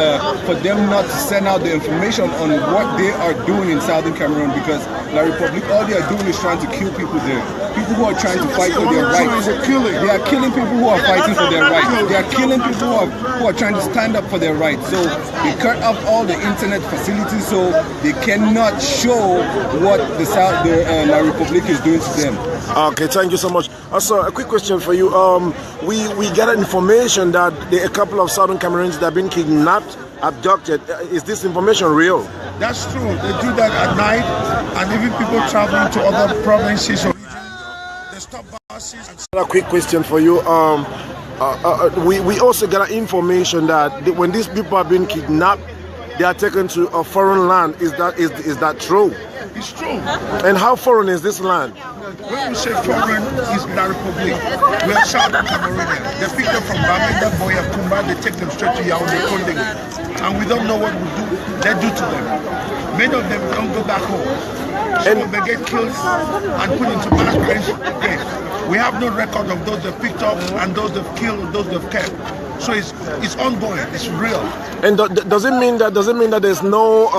Speaker 18: for them not to send out the information on what they are doing in Southern Cameroon, because La Republique, all they are doing is trying to kill people there. People who are trying to fight for their rights. They are killing people who are fighting for their rights. They are killing people who are trying to stand up for their rights. So they cut off all the internet facilities so they cannot show what La Republique is doing to them.
Speaker 1: Okay, thank you so much. Also, a quick question for you. We get information that a couple of Southern Cameroons that have been kidnapped, abducted. Is this information real?
Speaker 4: That's true. They do that at night, and even people traveling to other provinces or regions, they stop buses.
Speaker 1: A quick question for you. We also got information that when these people have been kidnapped, they are taken to a foreign land. Is that true?
Speaker 4: It's true.
Speaker 1: And how foreign is this land?
Speaker 4: When we say foreign, it's La Republique. We are Southern Cameroonians. They pick them from Bamenda, Boya, Kumba, they take them straight to Yaoundé, Kondé. And we don't know what they do to them. Many of them don't go back home. Some of them get killed and put into mass graves. We have no record of those they've picked up and those they've killed, those they've kept. So it's ongoing. It's real.
Speaker 1: And does it mean that there's no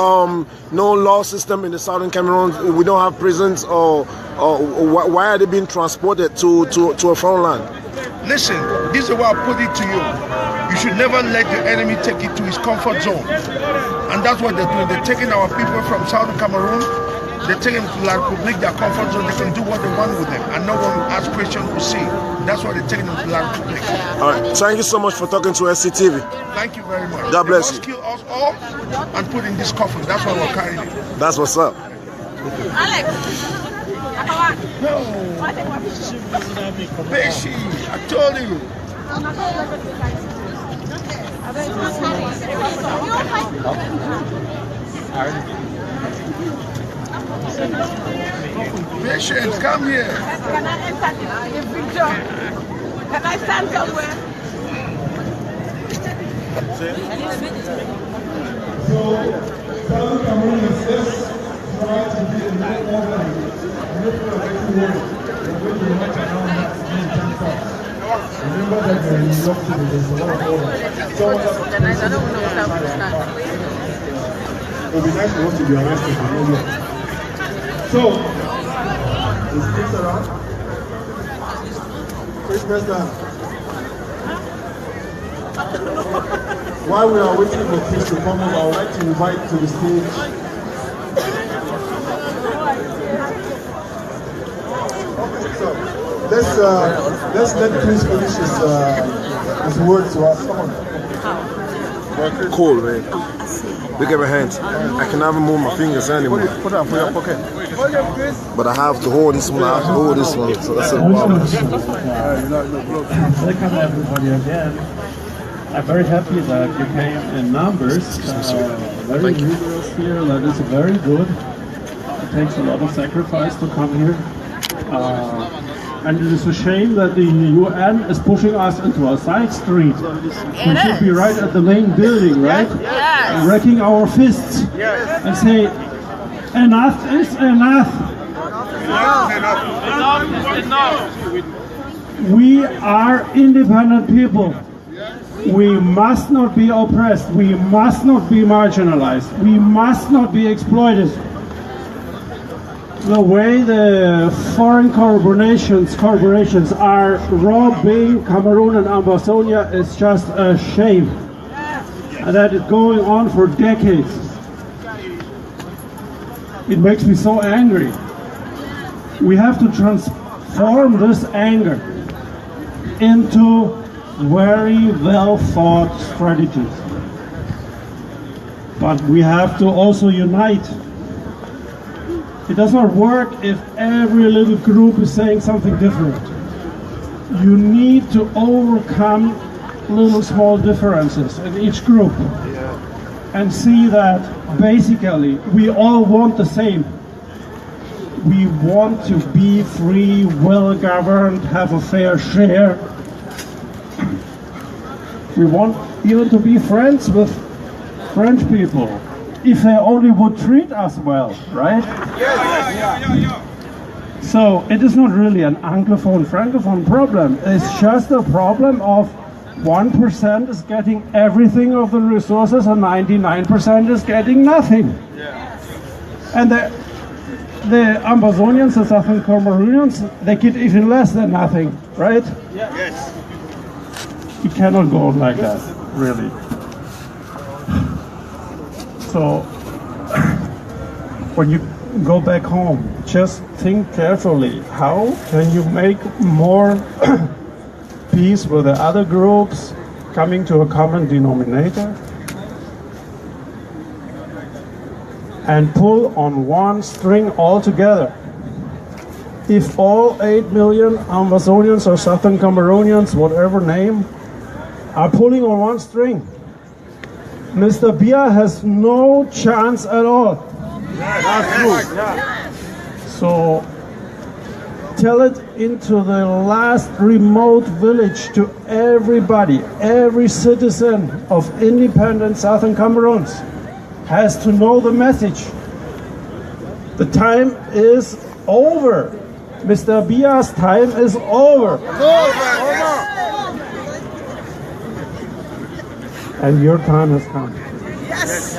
Speaker 1: law system in the Southern Cameroon? We don't have prisons, or why are they being transported to a foreign land?
Speaker 4: Listen, this is what I put it to you. You should never let the enemy take you to his comfort zone, and that's what they're doing. They're taking our people from Southern Cameroon. They take them to La Republique, their comfort zone. They can do what they want with them, and no one will ask questions or see. That's why they're taking them to La Republique.
Speaker 1: All right. Thank you so much for talking to SCTV.
Speaker 4: Thank you very much.
Speaker 1: God bless you.
Speaker 4: They must kill us all and put in this coffin. That's why we're carrying it.
Speaker 1: That's what's up.
Speaker 3: Alex.
Speaker 4: No. Beshi, I told you. Patient, come here.
Speaker 3: Can I enter the picture? Can I stand somewhere?
Speaker 10: So, Southern Cameroon is this try to be in that order. Remember that when you look to there's a lot of order. It would be nice for us to be arrested. So, is Chris around? Chris President. While we are waiting for Chris to come over, I would like to invite to the stage. Okay, so let's let Chris finish his words to us. Come on.
Speaker 1: Cool, man. Look at my hands. I can never move my fingers anymore.
Speaker 10: Put it in your pocket.
Speaker 1: But I have to hold this one. I have to hold this one. So that's a problem.
Speaker 19: Welcome everybody again. I'm very happy that you came in numbers. Very numerous here. That is very good. It takes a lot of sacrifice to come here. And it is a shame that the UN is pushing us into a side street. We should be right at the main building, right?
Speaker 3: Yes.
Speaker 19: Wrecking our fists and say, enough is enough. We are independent people. We must not be oppressed. We must not be marginalized. We must not be exploited. the way the foreign corporations are robbing Cameroon and Ambazonia is just a shame. And that is going on for decades. It makes me so angry. We have to transform this anger into very well thought strategies. But we have to also unite. It does not work if every little group is saying something different. You need to overcome little small differences in each group and see that basically we all want the same. We want to be free, well-governed, have a fair share. We want even to be friends with French people, if they only would treat us well, right? So it is not really an Anglophone-Francophone problem. It's just a problem of 1% is getting everything of the resources and 99% is getting nothing. And the Ambazonians, the Southern Cameroonians, they get even less than nothing, right?
Speaker 4: Yes.
Speaker 19: It cannot go on like that, really. So, when you go back home, just think carefully. How can you make more peace with the other groups, coming to a common denominator? And pull on one string all together. If all 8 million Ambazonians or Southern Cameroonians, whatever name, are pulling on one string, Mr. Biya has no chance at all. That's true. So tell it into the last remote village to everybody, every citizen of independent Southern Cameroons has to know the message. The time is over. Mr. Biya's time is over. And your time has come.
Speaker 3: Yes.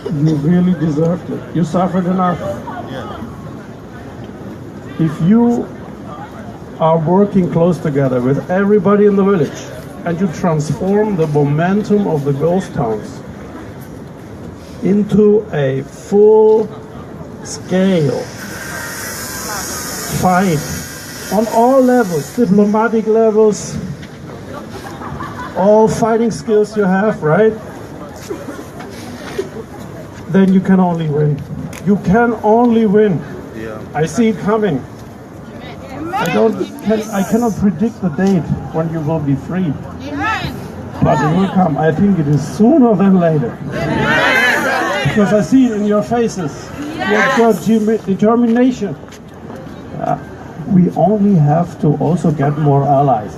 Speaker 19: You really deserved it. You suffered enough. If you are working close together with everybody in the village and you transform the momentum of the ghost towns into a full-scale fight on all levels, diplomatic levels, all fighting skills you have, right? Then you can only win. You can only win. I see it coming. I cannot predict the date when you will be free. But it will come. I think it is sooner than later. Because I see it in your faces. Your determination. We only have to also get more allies.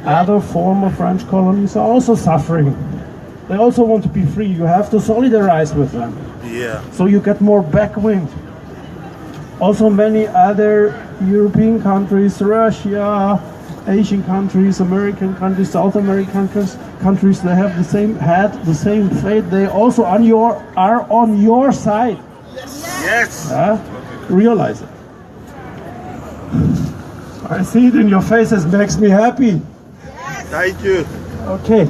Speaker 19: Other former French colonies are also suffering. They also want to be free. You have to solidarize with them. So you get more backwind. Also many other European countries, Russia, Asian countries, American countries, South American countries, they have the same fate. They also are on your side.
Speaker 4: Yes.
Speaker 19: Realize it. I see it in your faces, makes me happy.
Speaker 4: Thank you.
Speaker 19: Okay.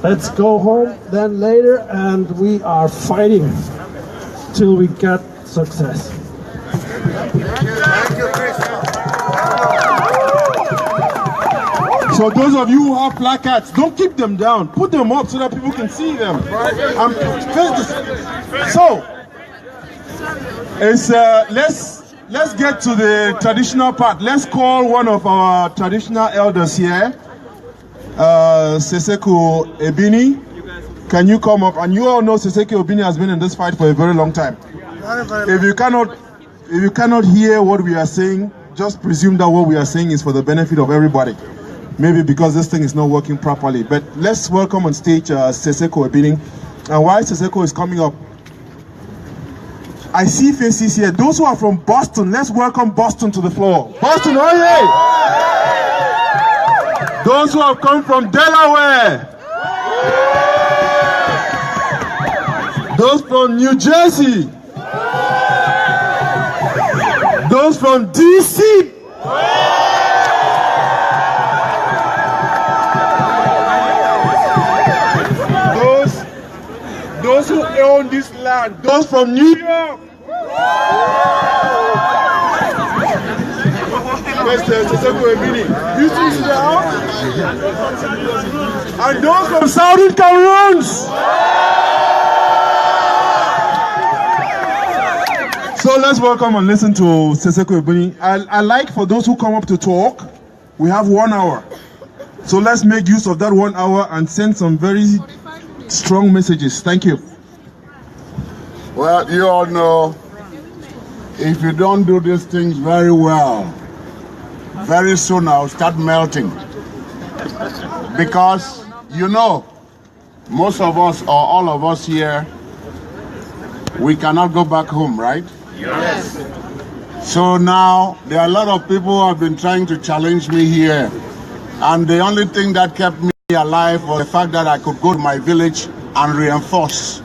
Speaker 19: Let's go home then later, and we are fighting till we get success.
Speaker 4: Thank you, Chris.
Speaker 1: So those of you who have placards, don't keep them down. Put them up so that people can see them. So, it's, let's get to the traditional part. Let's call one of our traditional elders here, Seseko Ebini. Can you come up? And you all know Seseko Ebini has been in this fight for a very long time. If you cannot hear what we are saying, just presume that what we are saying is for the benefit of everybody. Maybe because this thing is not working properly. But let's welcome on stage Seseko Ebini. And while Seseko is coming up, I see faces here. Those who are from Boston, let's welcome Boston to the floor. Boston, oh yeah! Those who have come from Delaware. Those from New Jersey. Those from DC. Those who own this land. Those from New York. And those from Southern Cameroon. So let's welcome and listen to Seseko Ebuni. I like for those who come up to talk, we have 1 hour. So let's make use of that 1 hour and send some very strong messages. Thank you.
Speaker 5: Well, you all know, if you don't do these things very well, very soon I'll start melting. Because, you know, most of us or all of us here, we cannot go back home, right? Yes. So now, there are a lot of people who have been trying to challenge me here. And the only thing that kept me alive was the fact that I could go to my village and reinforce.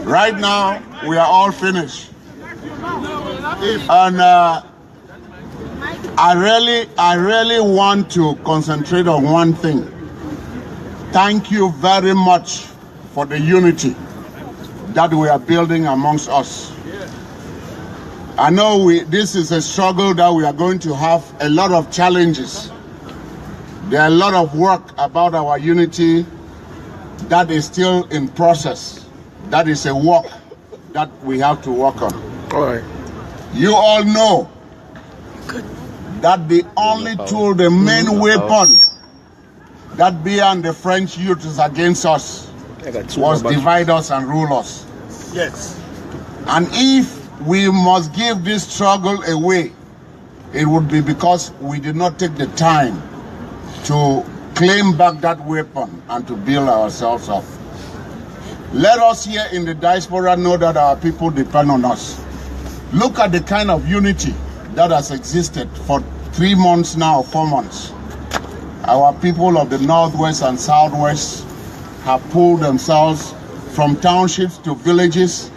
Speaker 5: Right now, we are all finished. And I really want to concentrate on one thing. Thank you very much for the unity that we are building amongst us. I know this is a struggle that we are going to have a lot of challenges. There are a lot of work about our unity that is still in process. That is a work that we have to work on. All right. You all know that the only tool, the main weapon that Bia and the French used against us was divide us and rule us. Yes. And if we must give this struggle away, it would be because we did not take the time to claim back that weapon and to build ourselves up. Let us here in the diaspora know that our people depend on us. Look at the kind of unity that has existed for 3 months now, 4 months. Our people of the Northwest and Southwest have pulled themselves from townships to villages.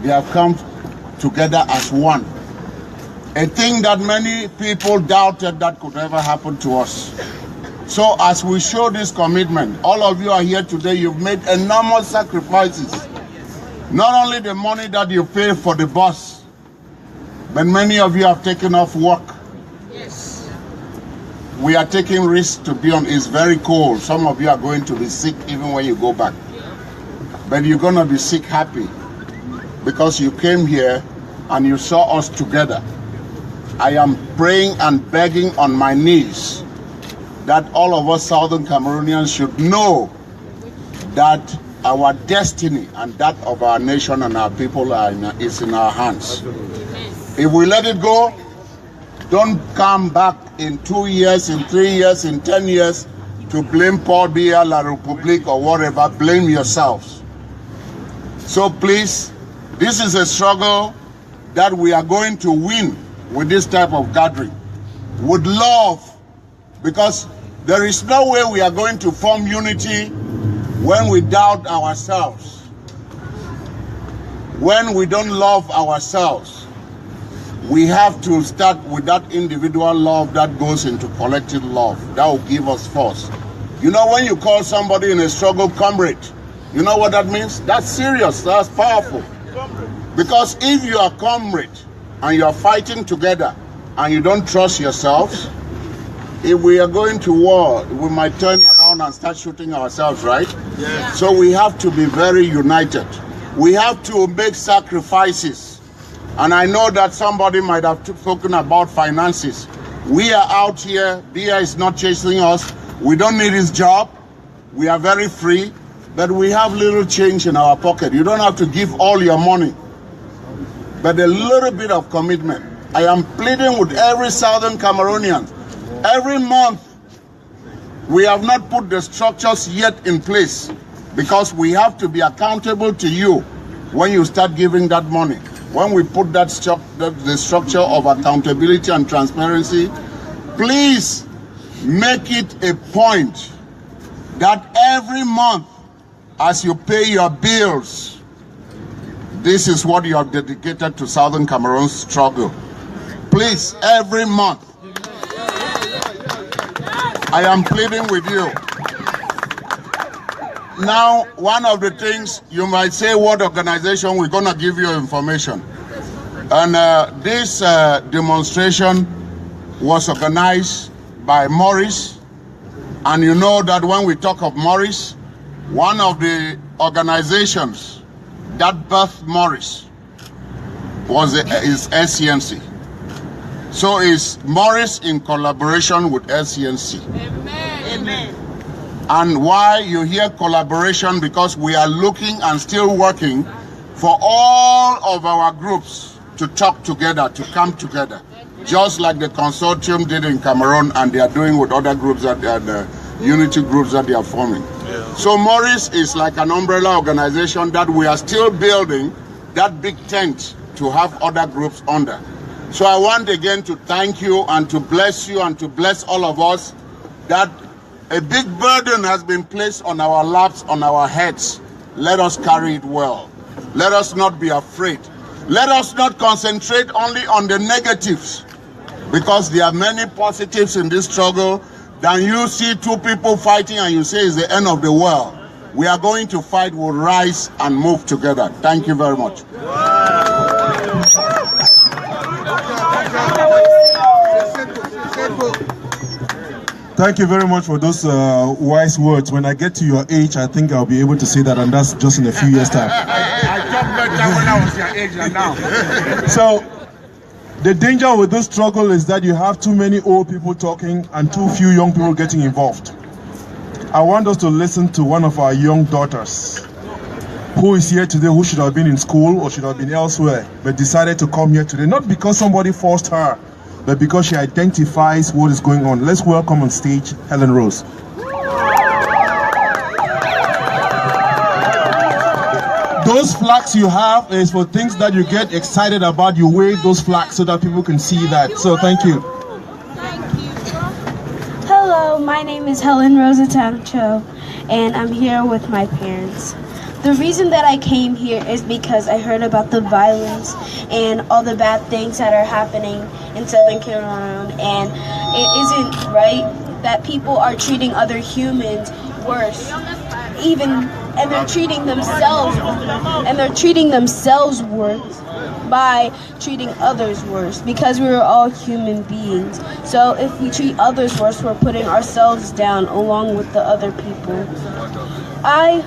Speaker 5: They have come together as one. A thing that many people doubted that could ever happen to us. So as we show this commitment, all of you are here today, you've made enormous sacrifices. Not only the money that you pay for the bus, but many of you have taken off work. Yes. We are taking risks to be on. It's very cold. Some of you are going to be sick even when you go back. But you're going to be sick happy because you came here and you saw us together. I am praying and begging on my knees that all of us Southern Cameroonians should know that our destiny and that of our nation and our people is in our hands. If we let it go, don't come back in 2 years, in 3 years, in 10 years to blame Paul Biya, La République or whatever. Blame yourselves. So please, this is a struggle that we are going to win with this type of gathering. With love, because there is no way we are going to form unity when we doubt ourselves, when we don't love ourselves. We have to start with that individual love that goes into collective love. That will give us force. You know, when you call somebody in a struggle comrade, you know what that means? That's serious, that's powerful. Because if you are comrade and you are fighting together and you don't trust yourselves, if we are going to war, we might turn around and start shooting ourselves, right? Yes. So we have to be very united. We have to make sacrifices. And I know that somebody might have spoken about finances. We are out here. Bia is not chasing us. We don't need his job. We are very free. But we have little change in our pocket. You don't have to give all your money, but a little bit of commitment. I am pleading with every Southern Cameroonian. Every month, we have not put the structures yet in place because we have to be accountable to you when you start giving that money. When we put that the structure of accountability and transparency, please make it a point that every month, as you pay your bills, this is what you have dedicated to Southern Cameroon's struggle. Please, every month, I am pleading with you. Now, one of the things you might say, what organization, we're going to give you information. And this demonstration was organized by Morris. And you know that when we talk of Morris, one of the organizations that birthed Morris is SCNC. So is Morris in collaboration with SCNC.
Speaker 3: Amen.
Speaker 5: And why you hear collaboration? Because we are looking and still working for all of our groups to talk together, to come together, just like the consortium did in Cameroon, and they are doing with other groups that they are the unity groups that they are forming. Yeah. So Morris is like an umbrella organization that we are still building that big tent to have other groups under. So I want again to thank you and to bless you and to bless all of us that a big burden has been placed on our laps, on our heads. Let us carry it well. Let us not be afraid. Let us not concentrate only on the negatives, because there are many positives in this struggle. Than you see two people fighting and you say it's the end of the world. We are going to fight, we'll rise and move together. Thank you very much.
Speaker 1: Thank you very much for those wise words. When I get to your age, I think I'll be able to say that, and that's just in a few years' time.
Speaker 4: I talked better when I was your age than now.
Speaker 1: So, the danger with this struggle is that you have too many old people talking and too few young people getting involved. I want us to listen to one of our young daughters who is here today, who should have been in school or should have been elsewhere, but decided to come here today, not because somebody forced her, but because she identifies what is going on. Let's welcome on stage Helen Rose. Those flags you have is for things that you get excited about. You wave those flags so that people can see that. So thank you.
Speaker 20: Hello, my name is Helen Rosa Tancho, and I'm here with my parents. The reason that I came here is because I heard about the violence and all the bad things that are happening in Southern Cameroon, and it isn't right that people are treating other humans worse, and they're treating themselves worse by treating others worse, because we're all human beings. So if we treat others worse, we're putting ourselves down along with the other people. I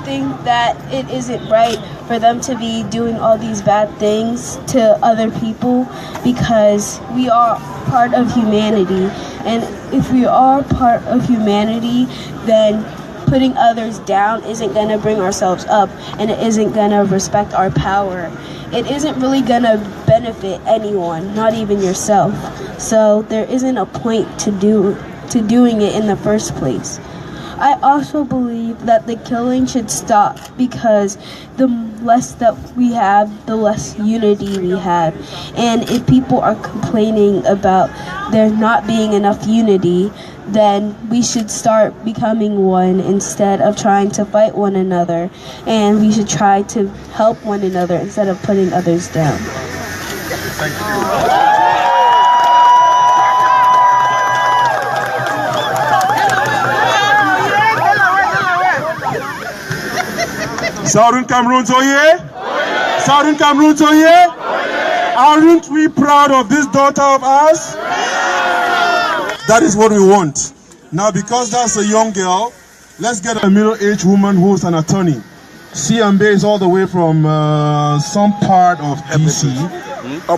Speaker 20: think that it isn't right for them to be doing all these bad things to other people, because we are part of humanity, and if we are part of humanity, then putting others down isn't going to bring ourselves up, and it isn't going to respect our power. It isn't really going to benefit anyone, not even yourself. So there isn't a point to doing it in the first place. I also believe that the killing should stop, because the less that we have, the less unity we have. And if people are complaining about there not being enough unity, then we should start becoming one instead of trying to fight one another. And we should try to help one another instead of putting others down.
Speaker 4: Thank you.
Speaker 1: Southern Cameroon, Oye! Southern Cameroon, Oye! Aren't we proud of this daughter of ours? That is what we want. Now, because that's a young girl, let's get a middle-aged woman who's an attorney. CMB is all the way from some part of DC.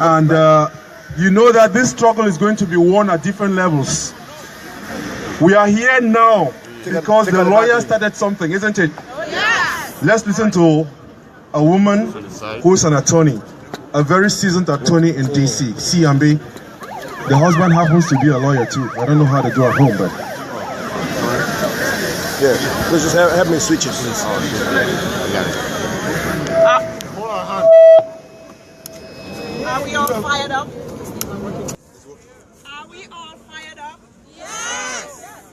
Speaker 1: And you know that this struggle is going to be won at different levels. We are here now because the lawyer started something, isn't it? Let's listen to a woman who's an attorney, a very seasoned attorney in DC, CMB. The husband happens to be a lawyer too. I don't know how they do at home, but...
Speaker 16: Yeah, let's just have me switch it, please.
Speaker 3: Hold on, Are we all fired up? Are we all fired up? Yes!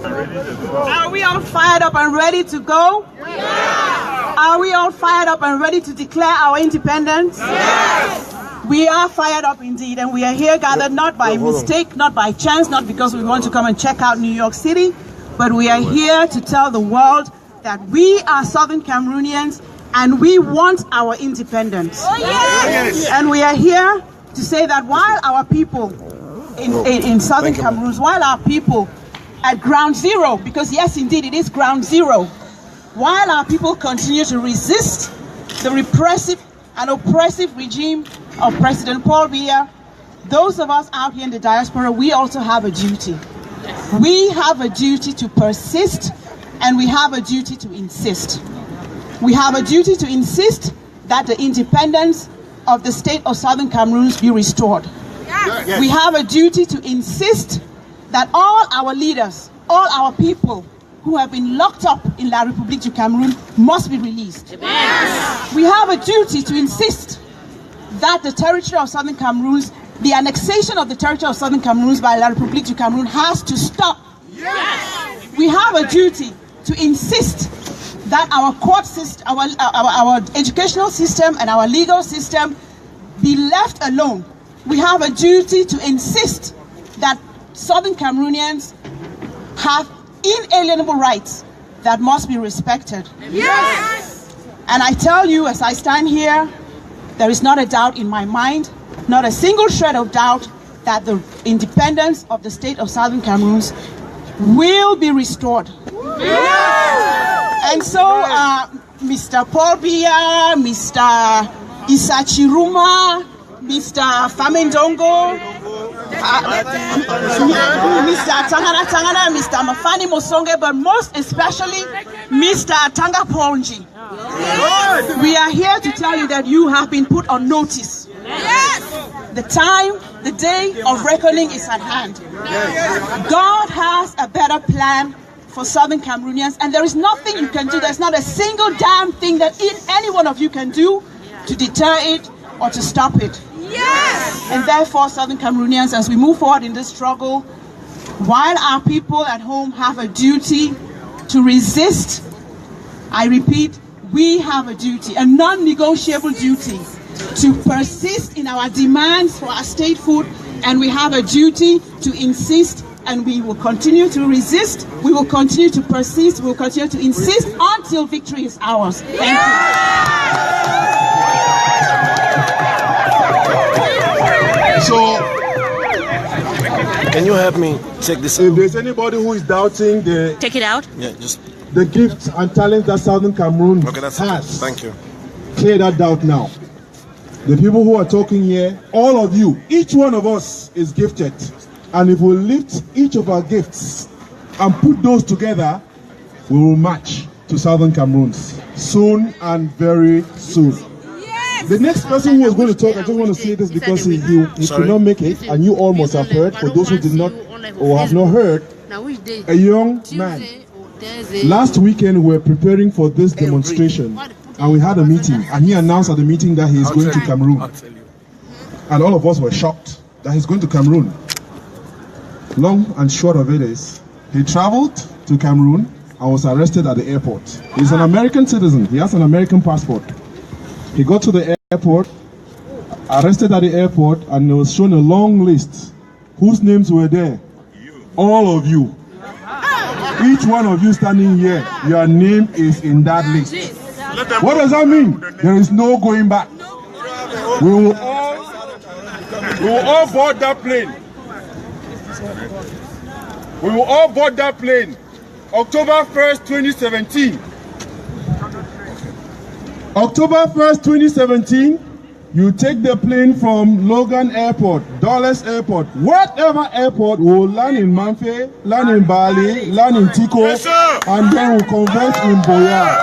Speaker 3: Are we all fired up and ready to go? Yes! Are we all fired up and ready to declare our independence? Yes! We are fired up indeed, and we are here gathered not by mistake, not by chance, not because we want to come and check out New York City, but we are here to tell the world that we are Southern Cameroonians and we want our independence. Oh, yes. And we are here to say that while our people in Southern Cameroon, while our people at ground zero, because yes, indeed, it is ground zero, while our people continue to resist the repressive and oppressive regime of President Paul Biya, those of us out here in the diaspora, we also have a duty. We have a duty to persist, and we have a duty to insist. We have a duty to insist that the independence of the state of Southern Cameroon be restored. Yes. We have a duty to insist that all our leaders, all our people who have been locked up in La République du Cameroun must be released. Yes. We have a duty to insist that the territory of Southern Cameroon, the annexation of the territory of Southern Cameroon by La République du Cameroun has to stop. Yes. We have a duty to insist that our court system, our educational system and our legal system be left alone. We have a duty to insist that Southern Cameroonians have inalienable rights that must be respected. Yes! And I tell you, as I stand here, there is not a doubt in my mind, not a single shred of doubt, that the independence of the state of Southern Cameroon will be restored. Yes! And so, Mr. Paul Biya, Mr. Issa Chiruma, Mr. Famendongo, Mr. Tangana, Mr. Mafani Mosonge, but most especially Mr. Tanga Ponji. Yes. We are here to tell you that you have been put on notice. Yes. The time, the day of reckoning is at hand. Yes. God has a better plan for Southern Cameroonians, and there is nothing you can do. There's not a single damn thing that any one of you can do to deter it or to stop it. Yes! And therefore, Southern Cameroonians, as we move forward in this struggle, while our people at home have a duty to resist, I repeat, we have a duty, a non-negotiable duty, to persist in our demands for our state food, and we have a duty to insist, and we will continue to resist, we will continue to persist, we will continue to insist until victory is ours. Thank you.
Speaker 1: So, can you help me check this out?
Speaker 14: If there's anybody who is doubting the
Speaker 9: Take it out.
Speaker 1: Yeah, just
Speaker 14: the gifts and talents that Southern Cameroon has,
Speaker 1: thank you.
Speaker 14: Clear that doubt now. The people who are talking here, all of you, each one of us is gifted. And if we lift each of our gifts and put those together, we will match to Southern Cameroon's soon and very soon. The next person who was going to talk, I just want to say this because he could not make it, and you all must have heard, for those who did not or have not heard, a young man. Last weekend we were preparing for this demonstration, and we had a meeting, and he announced at the meeting that he is going to Cameroon. And all of us were shocked that he's going to Cameroon. Long and short of it is, he traveled to Cameroon and was arrested at the airport. He's an American citizen, he has an American passport. He got to the airport, arrested at the airport, and was shown a long list. Whose names were there? All of you. Each one of you standing here, your name is in that list. What does that mean? There is no going back. We will all board that plane. We will all board that plane. October 1st, 2017. October 1st, 2017, you take the plane from Logan Airport, Dulles Airport, whatever airport, will land in Manfe, land in Bali, land in Tico, and then we'll convert in Boya.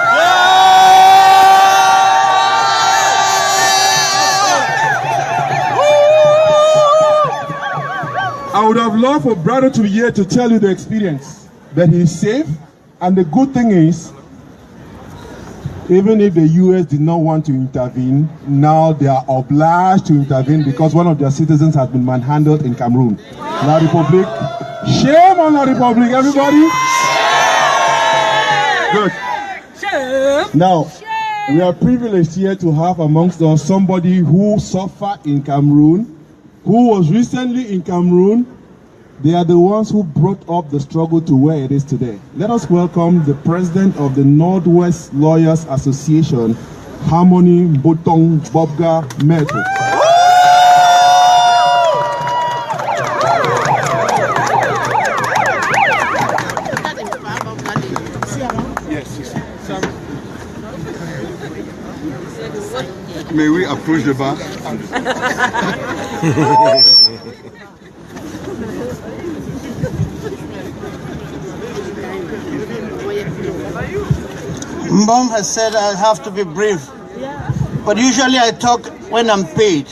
Speaker 14: I would have loved for brother to be here to tell you the experience, but he's safe, and the good thing is, even if the US did not want to intervene, now they are obliged to intervene because one of their citizens has been manhandled in Cameroon. La République. Shame on La République, everybody. Good. Now,
Speaker 10: We are privileged here to have amongst us somebody who suffered in Cameroon, who was recently in Cameroon. They are the ones who brought up the struggle to where it is today. Let us welcome the president of the Northwest Lawyers Association, Harmony Botong Bobga Metro.
Speaker 18: May we approach the bar?
Speaker 15: Mbom has said I have to be brief, but usually I talk when I'm paid.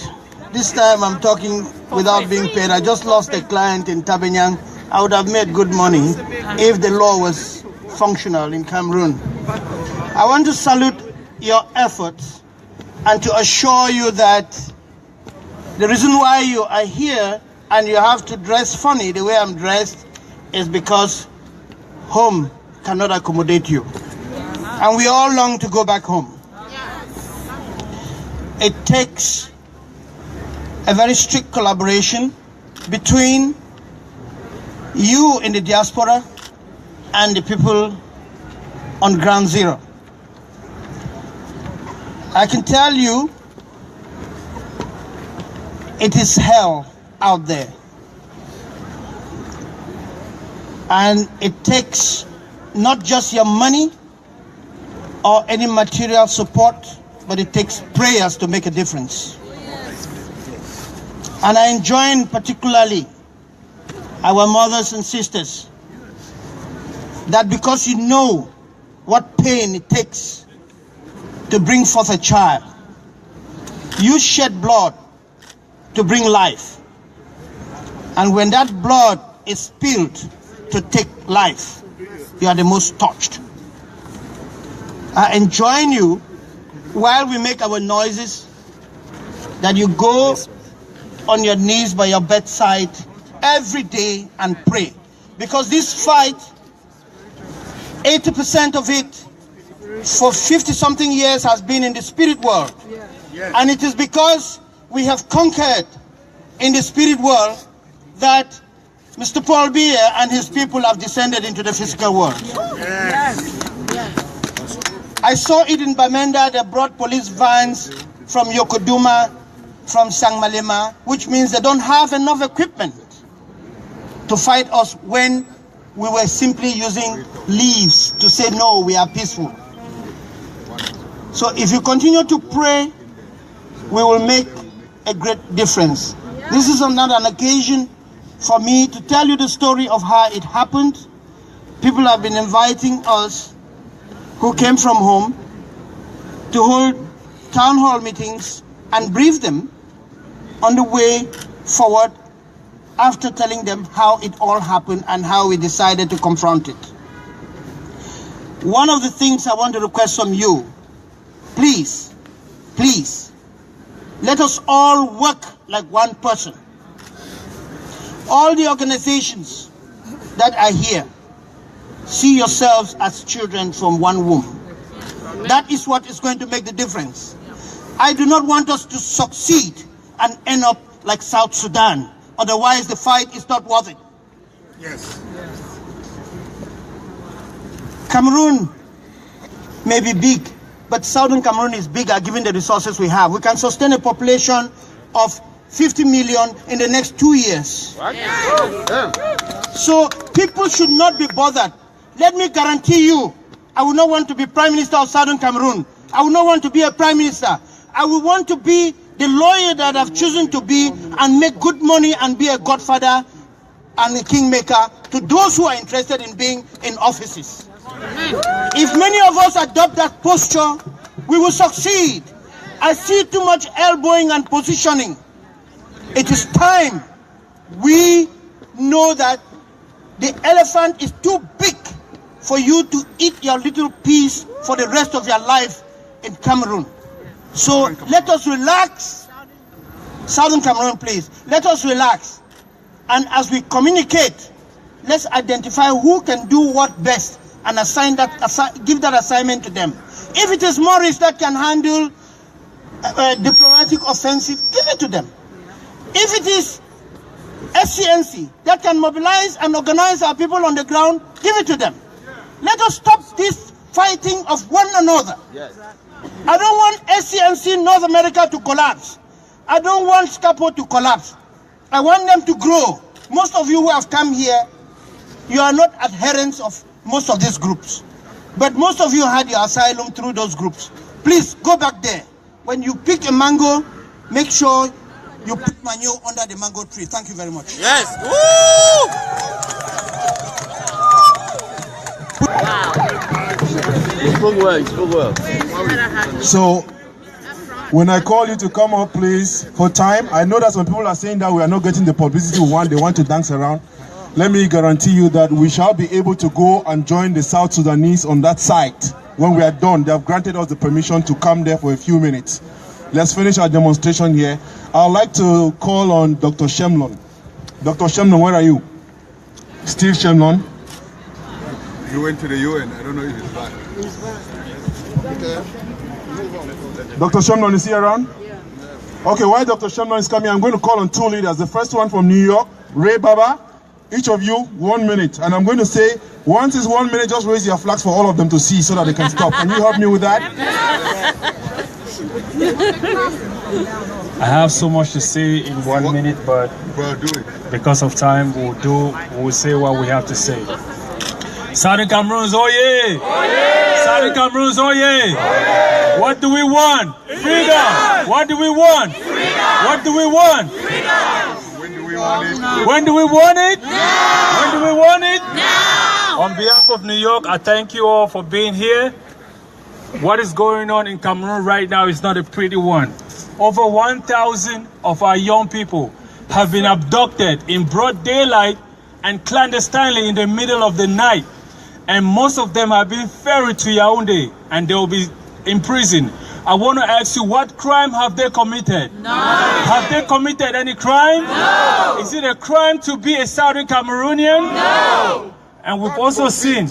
Speaker 15: This time I'm talking without being paid. I just lost a client in Tabenyang. I would have made good money if the law was functional in Cameroon. I want to salute your efforts and to assure you that the reason why you are here and you have to dress funny the way I'm dressed is because home cannot accommodate you. And we all long to go back home. It takes a very strict collaboration between you in the diaspora and the people on ground zero. I can tell you, it is hell out there. And it takes not just your money or any material support, but it takes prayers to make a difference. And I enjoin particularly our mothers and sisters that because you know what pain it takes to bring forth a child, you shed blood to bring life. And when that blood is spilled to take life, you are the most touched. I enjoin you, while we make our noises, that you go on your knees by your bedside every day and pray. Because this fight, 80% of it for 50-something years has been in the spirit world. And it is because we have conquered in the spirit world that Mr. Paul Biya and his people have descended into the physical world. I saw it in Bamenda. They brought police vans from Yokoduma, from Sangmalema, which means they don't have enough equipment to fight us when we were simply using leaves to say, no, we are peaceful. So if you continue to pray, we will make a great difference. This is not an occasion for me to tell you the story of how it happened. People have been inviting us who came from home to hold town hall meetings and brief them on the way forward after telling them how it all happened and how we decided to confront it. One of the things I want to request from you, please, please, let us all work like one person. All the organizations that are here, see yourselves as children from one womb. That is what is going to make the difference. I do not want us to succeed and end up like South Sudan. Otherwise, the fight is not worth it.
Speaker 18: Yes.
Speaker 15: Cameroon may be big, but Southern Cameroon is bigger given the resources we have. We can sustain a population of 50 million in the next 2 years. So people should not be bothered. Let me guarantee you, I will not want to be Prime Minister of Southern Cameroon. I will not want to be a Prime Minister. I will want to be the lawyer that I've chosen to be and make good money and be a godfather and a kingmaker to those who are interested in being in offices. If many of us adopt that posture, we will succeed. I see too much elbowing and positioning. It is time we know that the elephant is too big for you to eat your little piece for the rest of your life in Cameroon. So let us relax. Southern Cameroon, please. Let us relax. And as we communicate, let's identify who can do what best and give that assignment to them. If it is Morris that can handle diplomatic offensive, give it to them. If it is SCNC that can mobilize and organize our people on the ground, give it to them. Let us stop this fighting of one another. Yes. I don't want SCNC North America to collapse. I don't want SCAPO to collapse. I want them to grow. Most of you who have come here, you are not adherents of most of these groups. But most of you had your asylum through those groups. Please go back there. When you pick a mango, make sure you put manure under the mango tree. Thank you very much.
Speaker 21: Yes. Woo!
Speaker 22: You spoke well, you spoke well.
Speaker 1: So, when I call you to come up, please, for time, I know that some people are saying that we are not getting the publicity we want. They want to dance around. Let me guarantee you that we shall be able to go and join the South Sudanese on that site. When we are done, they have granted us the permission to come there for a few minutes. Let's finish our demonstration here. I'd like to call on Dr. Shemlon. Dr. Shemlon, where are you? Steve Shemlon.
Speaker 10: He went to the UN. I don't know if he's back.
Speaker 1: Dr. Shemlon, is he around? Yeah. Okay, while Dr. Shemlon is coming, I'm going to call on two leaders. The first one from New York, Ray Baba. Each of you, 1 minute. And I'm going to say, once it's 1 minute, just raise your flags for all of them to see so that they can stop. Can you help me with that?
Speaker 13: I have so much to say in 1 minute, but because of time, we'll say what we have to say. Southern Cameroons, oh yeah! Southern Cameroons, oh yeah! What do we want? Freedom! What do we want? What do we want? When do we want it? Now! When do we want it? Now! On behalf of New York, I thank you all for being here. What is going on in Cameroon right now is not a pretty one. Over 1,000 of our young people have been abducted in broad daylight and clandestinely in the middle of the night. And most of them have been ferried to Yaoundé and they will be in prison. I want to ask you, what crime have they committed? No. Have they committed any crime? No. Is it a crime to be a Southern Cameroonian? No. And we've also seen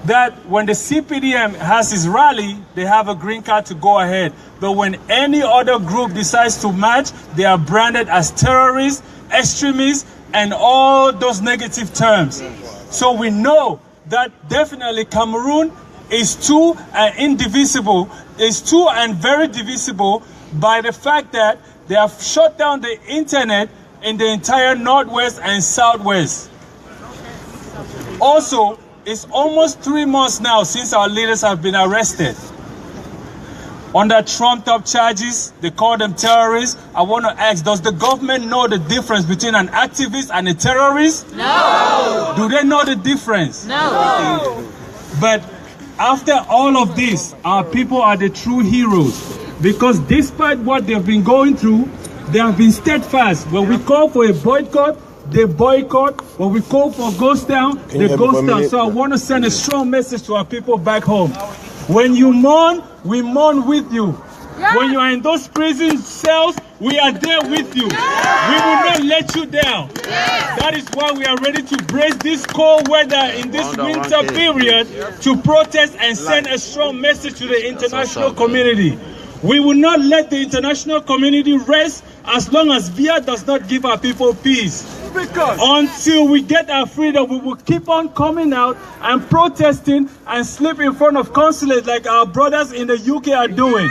Speaker 13: that when the CPDM has its rally, they have a green card to go ahead. But when any other group decides to march, they are branded as terrorists, extremists, and all those negative terms. So we know that definitely Cameroon is too indivisible, is too and very divisible by the fact that they have shut down the internet in the entire Northwest and Southwest. Also, it's almost 3 months now since our leaders have been arrested. Under trumped-up charges, they call them terrorists. I want to ask, does the government know the difference between an activist and a terrorist? No. Do they know the difference? No. But after all of this, our people are the true heroes. Because despite what they've been going through, they have been steadfast. When we call for a boycott, they boycott. When we call for ghost town, they ghost town. So I want to send a strong message to our people back home. When you mourn, we mourn with you. Yeah. When you are in those prison cells, we are there with you. Yeah. We will not let you down. Yeah. That is why we are ready to brace this cold weather in this winter period to protest and send a strong message to the international community. We will not let the international community rest as long as VIA does not give our people peace. Until we get our freedom, we will keep on coming out and protesting and sleep in front of consulates like our brothers in the UK are doing.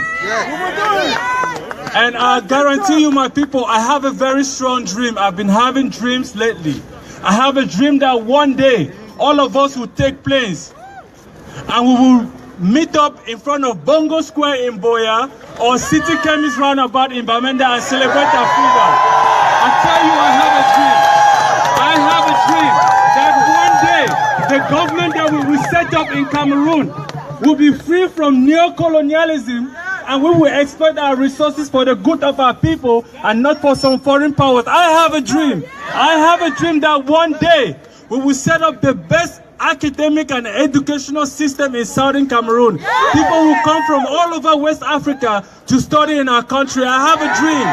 Speaker 13: And I guarantee you, my people, I have a very strong dream. I've been having dreams lately. I have a dream that one day, all of us will take planes and we will meet up in front of Bongo Square in Boya or City Chemist Roundabout in Bamenda and celebrate our freedom. I tell you, I have a dream. I have a dream that one day the government that we will set up in Cameroon will be free from neo-colonialism and we will exploit our resources for the good of our people and not for some foreign powers. I have a dream. I have a dream that one day we will set up the best academic and educational system in Southern Cameroon. People will come from all over West Africa to study in our country. I have a dream.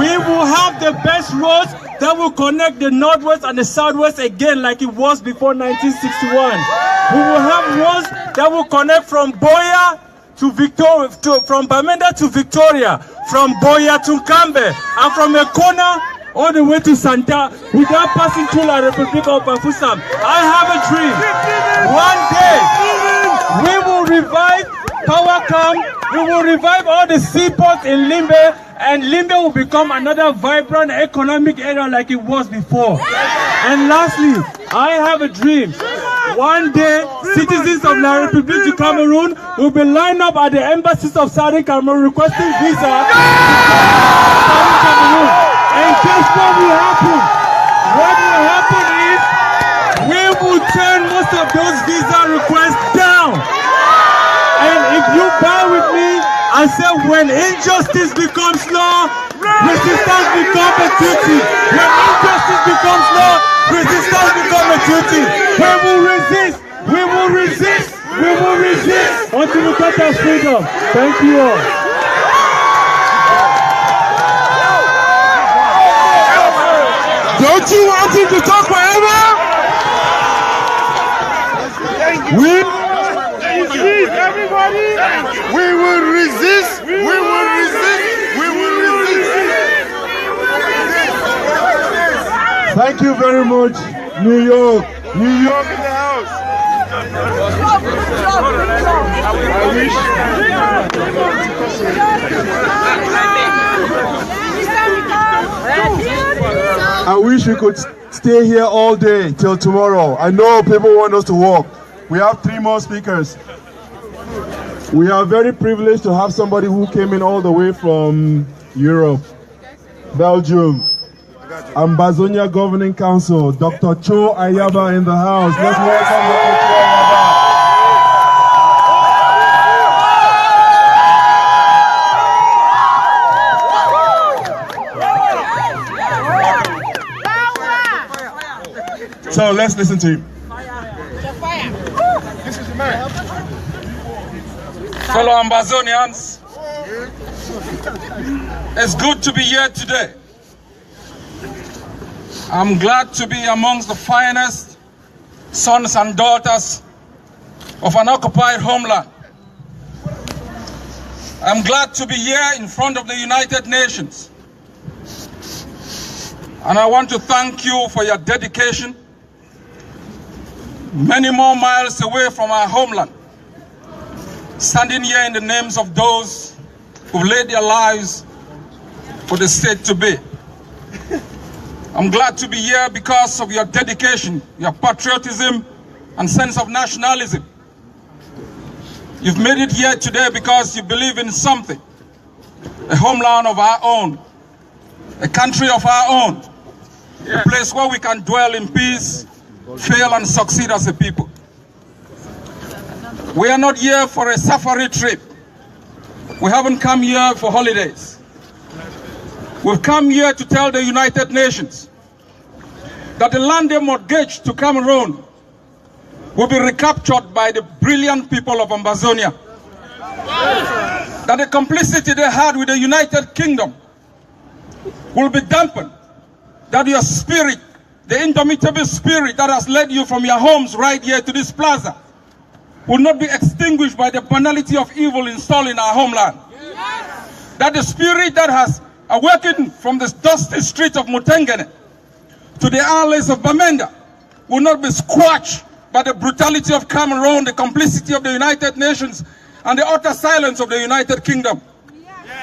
Speaker 13: We will have the best roads that will connect the northwest and the southwest again like it was before 1961. We will have roads that will connect from Boya to Victoria, from Bamenda to Victoria, from Boya to Kambe, and from Ekona all the way to Santa without passing through La Republic of Bafoussam. I have a dream. One day we will revive Powakam, we will revive all the seaports in Limbe, and Limbe will become another vibrant economic area like it was before. And lastly, I have a dream. One day, citizens of La Republique du Cameroon will be lined up at the embassies of Southern Cameroon requesting visa to Southern Cameroon. And guess what will happen? What will happen is we will turn most of those visa requests down. And if you bear with me, I said when injustice becomes law, resistance becomes a duty. When injustice becomes law, resistance becomes a duty. We will resist, we will resist, we will resist until we get our freedom. Thank you all.
Speaker 1: Don't you want him to talk forever? We resist, everybody. We will resist. We will resist. We will resist.
Speaker 8: Thank you very much, New York. New York in the house. I wish we could stay here all day till tomorrow. I know people want us to walk. We have 3 more speakers. We are very privileged to have somebody who came in all the way from Europe, Belgium, Ambazonia Governing Council, Dr. Cho Ayaba in the house. Let's welcome Dr. Cho Ayaba. So let's listen to him.
Speaker 7: Fellow Ambazonians, it's good to be here today. I'm glad to be amongst the finest sons and daughters of an occupied homeland. I'm glad to be here in front of the United Nations. And I want to thank you for your dedication many more miles away from our homeland, standing here in the names of those who've laid their lives for the state to be. I'm glad to be here because of your dedication, your patriotism, and sense of nationalism. You've made it here today because you believe in something, a homeland of our own, a country of our own, a place where we can dwell in peace, fail and succeed as a people. We are not here for a safari trip. We haven't come here for holidays. We've come here to tell the United Nations that the land they mortgaged to Cameroon will be recaptured by the brilliant people of Ambazonia. That the complicity they had with the United Kingdom will be dampened. That your spirit, the indomitable spirit that has led you from your homes right here to this plaza, will not be extinguished by the banality of evil installed in our homeland. That the spirit that has awakened from the dusty streets of Mutengene to the alleys of Bamenda will not be squashed by the brutality of Cameroon, the complicity of the United Nations, and the utter silence of the United Kingdom.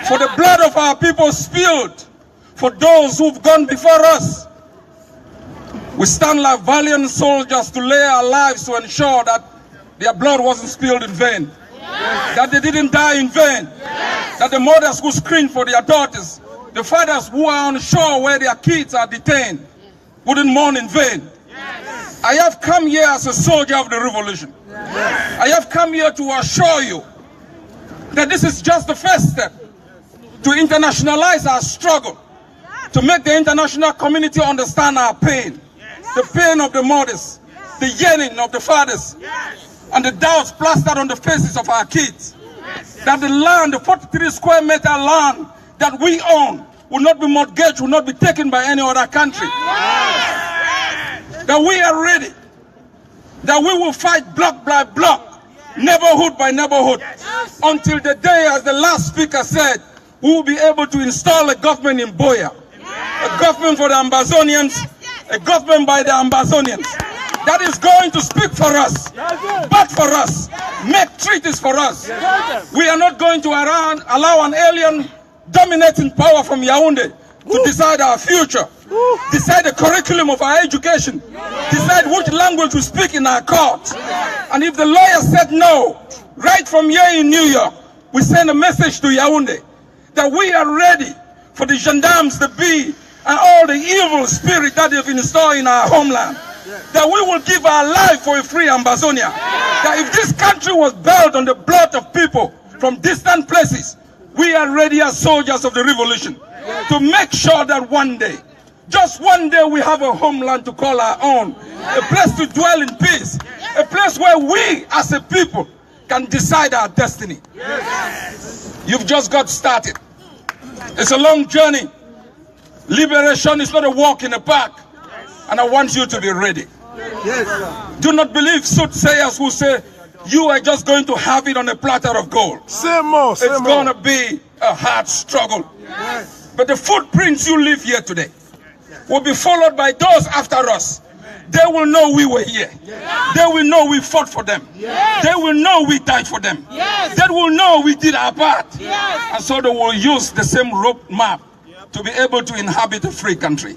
Speaker 7: For the blood of our people spilled for those who've gone before us. We stand like valiant soldiers to lay our lives to ensure that their blood wasn't spilled in vain, that they didn't die in vain, that the mothers who screamed for their daughters, the fathers who are on shore where their kids are detained, wouldn't mourn in vain. I have come here as a soldier of the revolution. I have come here to assure you that this is just the first step to internationalize our struggle, to make the international community understand our pain, the pain of the mothers, the yearning of the fathers, and the doubts plastered on the faces of our kids. That the land, the 43 square meter land that we own, will not be mortgaged, will not be taken by any other country. That we are ready. That we will fight block by block, neighborhood by neighborhood, until the day, as the last speaker said, we will be able to install a government in Boya. A government for the Ambazonians, a government by the Ambazonians. That is going to speak for us, but for us, make treaties for us. We are not going to allow an alien dominating power from Yaoundé to decide our future, decide the curriculum of our education, decide which language we speak in our court. And if the lawyer said no, right from here in New York, we send a message to Yaoundé that we are ready for the gendarmes, the bee, and all the evil spirit that they've installed in our homeland. That we will give our life for a free Ambazonia. That if this country was built on the blood of people from distant places, we are ready as soldiers of the revolution to make sure that one day, just one day, we have a homeland to call our own, a place to dwell in peace, a place where we as a people can decide our destiny. You've just got started. It's a long journey. Liberation is not a walk in the park. And I want you to be ready. Do not believe soothsayers who say you are just going to have it on a platter of gold. It's going to be a hard struggle. But the footprints you leave here today will be followed by those after us. They will know we were here. They will know we fought for them. They will know we died for them. They will know we did our part. And so they will use the same road map to be able to inhabit a free country.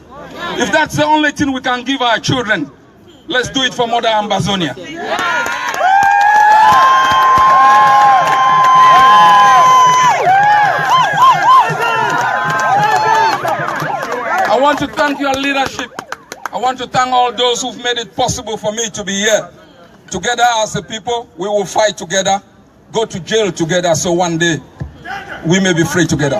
Speaker 7: If that's the only thing we can give our children, let's do it for Mother Ambazonia. I want to thank your leadership. I want to thank all those who've made it possible for me to be here. Together as a people, we will fight together, go to jail together, so one day we may be free together.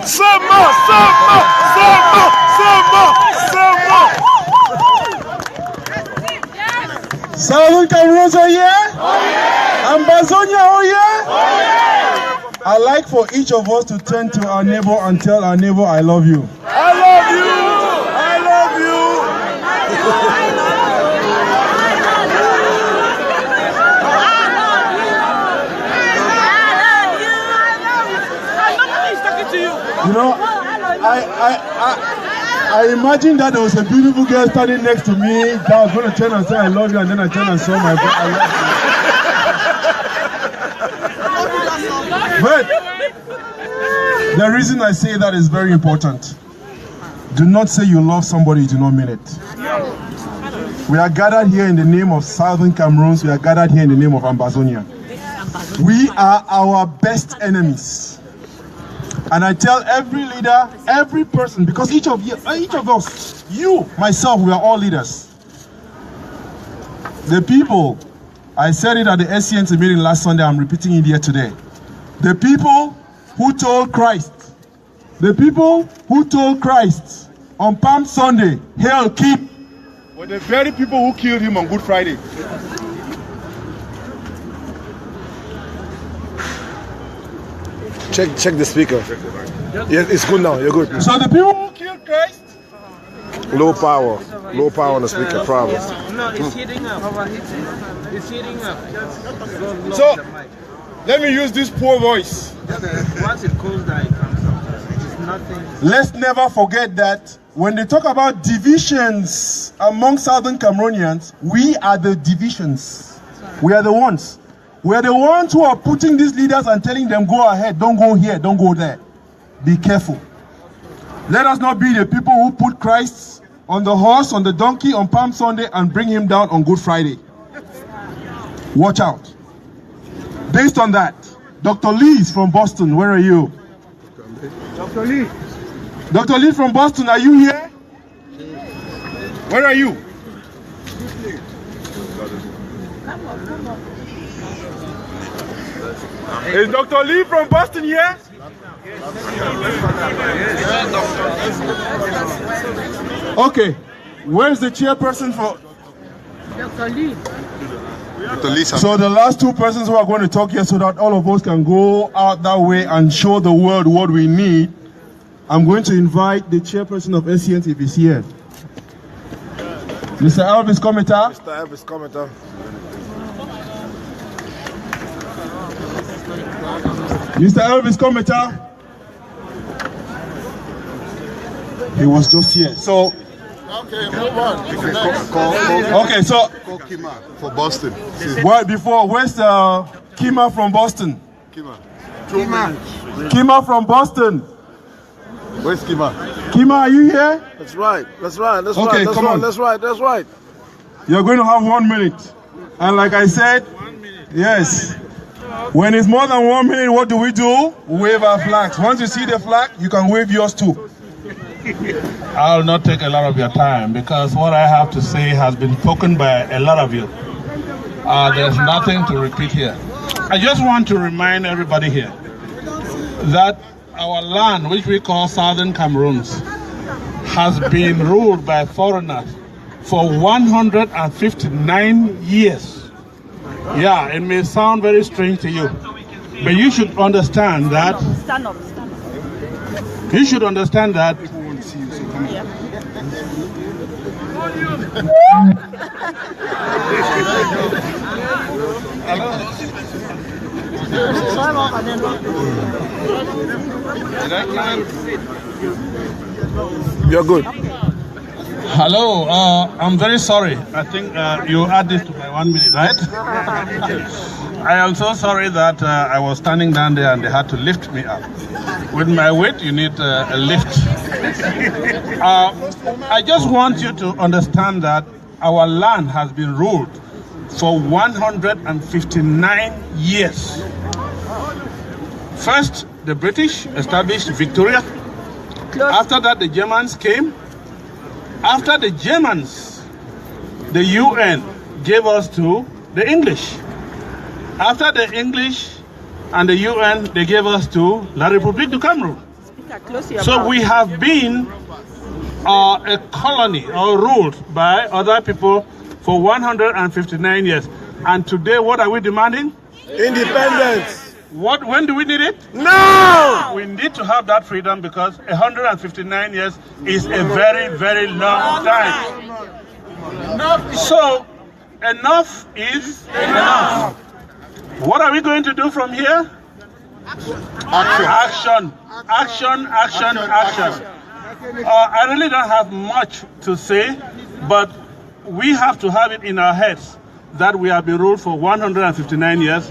Speaker 11: Southern Cameroon, oh yeah? Ambazonia, oh yeah? I'd like for each of us to turn to our neighbor and tell our neighbor, I love you.
Speaker 1: I love you! I love you!
Speaker 11: You know, I imagine that there was a beautiful girl standing next to me that was going to turn and say I love you, and then I turned and saw my I love you. But the reason I say that is very important. Do not say you love somebody you do not mean it. We are gathered here in the name of Southern Cameroons. We are gathered here in the name of Ambazonia. We are our best enemies. And I tell every leader, every person, because each of us, you, myself, we are all leaders. The people, I said it at the SCNC meeting last Sunday, I'm repeating it here today. The people who told Christ, on Palm Sunday, "Hail, keep," were the very people who killed him on Good Friday.
Speaker 1: Check the speaker. Yeah, it's good now. You're good.
Speaker 11: So the people who killed Christ.
Speaker 1: Low power on the speaker. Problem.
Speaker 6: No, it's heating up. It's heating up.
Speaker 11: So let me use this poor voice.
Speaker 6: Once it cools down, it comes out. It's nothing.
Speaker 11: Let's never forget that when they talk about divisions among Southern Cameroonians, we are the divisions. We are the ones. We are the ones who are putting these leaders and telling them, go ahead, don't go here, don't go there. Be careful. Let us not be the people who put Christ on the horse, on the donkey, on Palm Sunday and bring him down on Good Friday. Watch out. Based on that, Dr. Lee is from Boston. Where are you?
Speaker 14: Dr. Lee.
Speaker 11: Dr. Lee from Boston, are you here? Where are you? Is Dr. Lee from Boston here? Okay, where's the chairperson for?
Speaker 14: Dr. Lee.
Speaker 11: So the last two persons who are going to talk here so that all of us can go out that way and show the world what we need I'm going to invite the chairperson of SCNT if he's here. Mr. Elvis Kometa.
Speaker 1: Mr. Elvis Kometa.
Speaker 11: Mr. Elvis Kometa. He was just here. So,
Speaker 10: okay, move on.
Speaker 11: Okay, so
Speaker 10: call Kima for Boston.
Speaker 11: Well, before, where's Kima from Boston?
Speaker 10: Kima.
Speaker 11: Kima from Boston.
Speaker 10: Where's Kima?
Speaker 11: Kima, are you here?
Speaker 1: That's right. That's right. That's
Speaker 11: Okay,
Speaker 1: right. That's
Speaker 11: come
Speaker 1: right.
Speaker 11: on.
Speaker 1: That's right. That's right.
Speaker 11: You're going to have 1 minute. And like I said, yes. When it's more than 1 minute, what do? We wave our flags. Once you see the flag, you can wave yours too.
Speaker 2: I'll not take a lot of your time because what I have to say has been spoken by a lot of you. There's nothing to repeat here. I just want to remind everybody here that our land, which we call Southern Cameroons, has been ruled by foreigners for 159 years. Yeah, it may sound very strange to you, but you should understand that.
Speaker 9: Stand up.
Speaker 2: You should understand that.
Speaker 1: You're good.
Speaker 2: Hello, I'm very sorry. I think you add this to my 1 minute, right? I am so sorry that I was standing down there and they had to lift me up. With my weight, you need a lift. I just want you to understand that our land has been ruled for 159 years. First, the British established Victoria. After that, the Germans came. After the Germans, the UN gave us to the English. After the English and the UN, they gave us to La République du Cameroon. So we have been a colony or ruled by other people for 159 years. And today, what are we demanding?
Speaker 1: Independence.
Speaker 2: When do we need it?
Speaker 1: Now!
Speaker 2: We need to have that freedom because 159 years is a very, very long time. So, enough is enough. What are we going to do from here? Action. Action, action, action. I really don't have much to say, but we have to have it in our heads that we have been ruled for 159 years.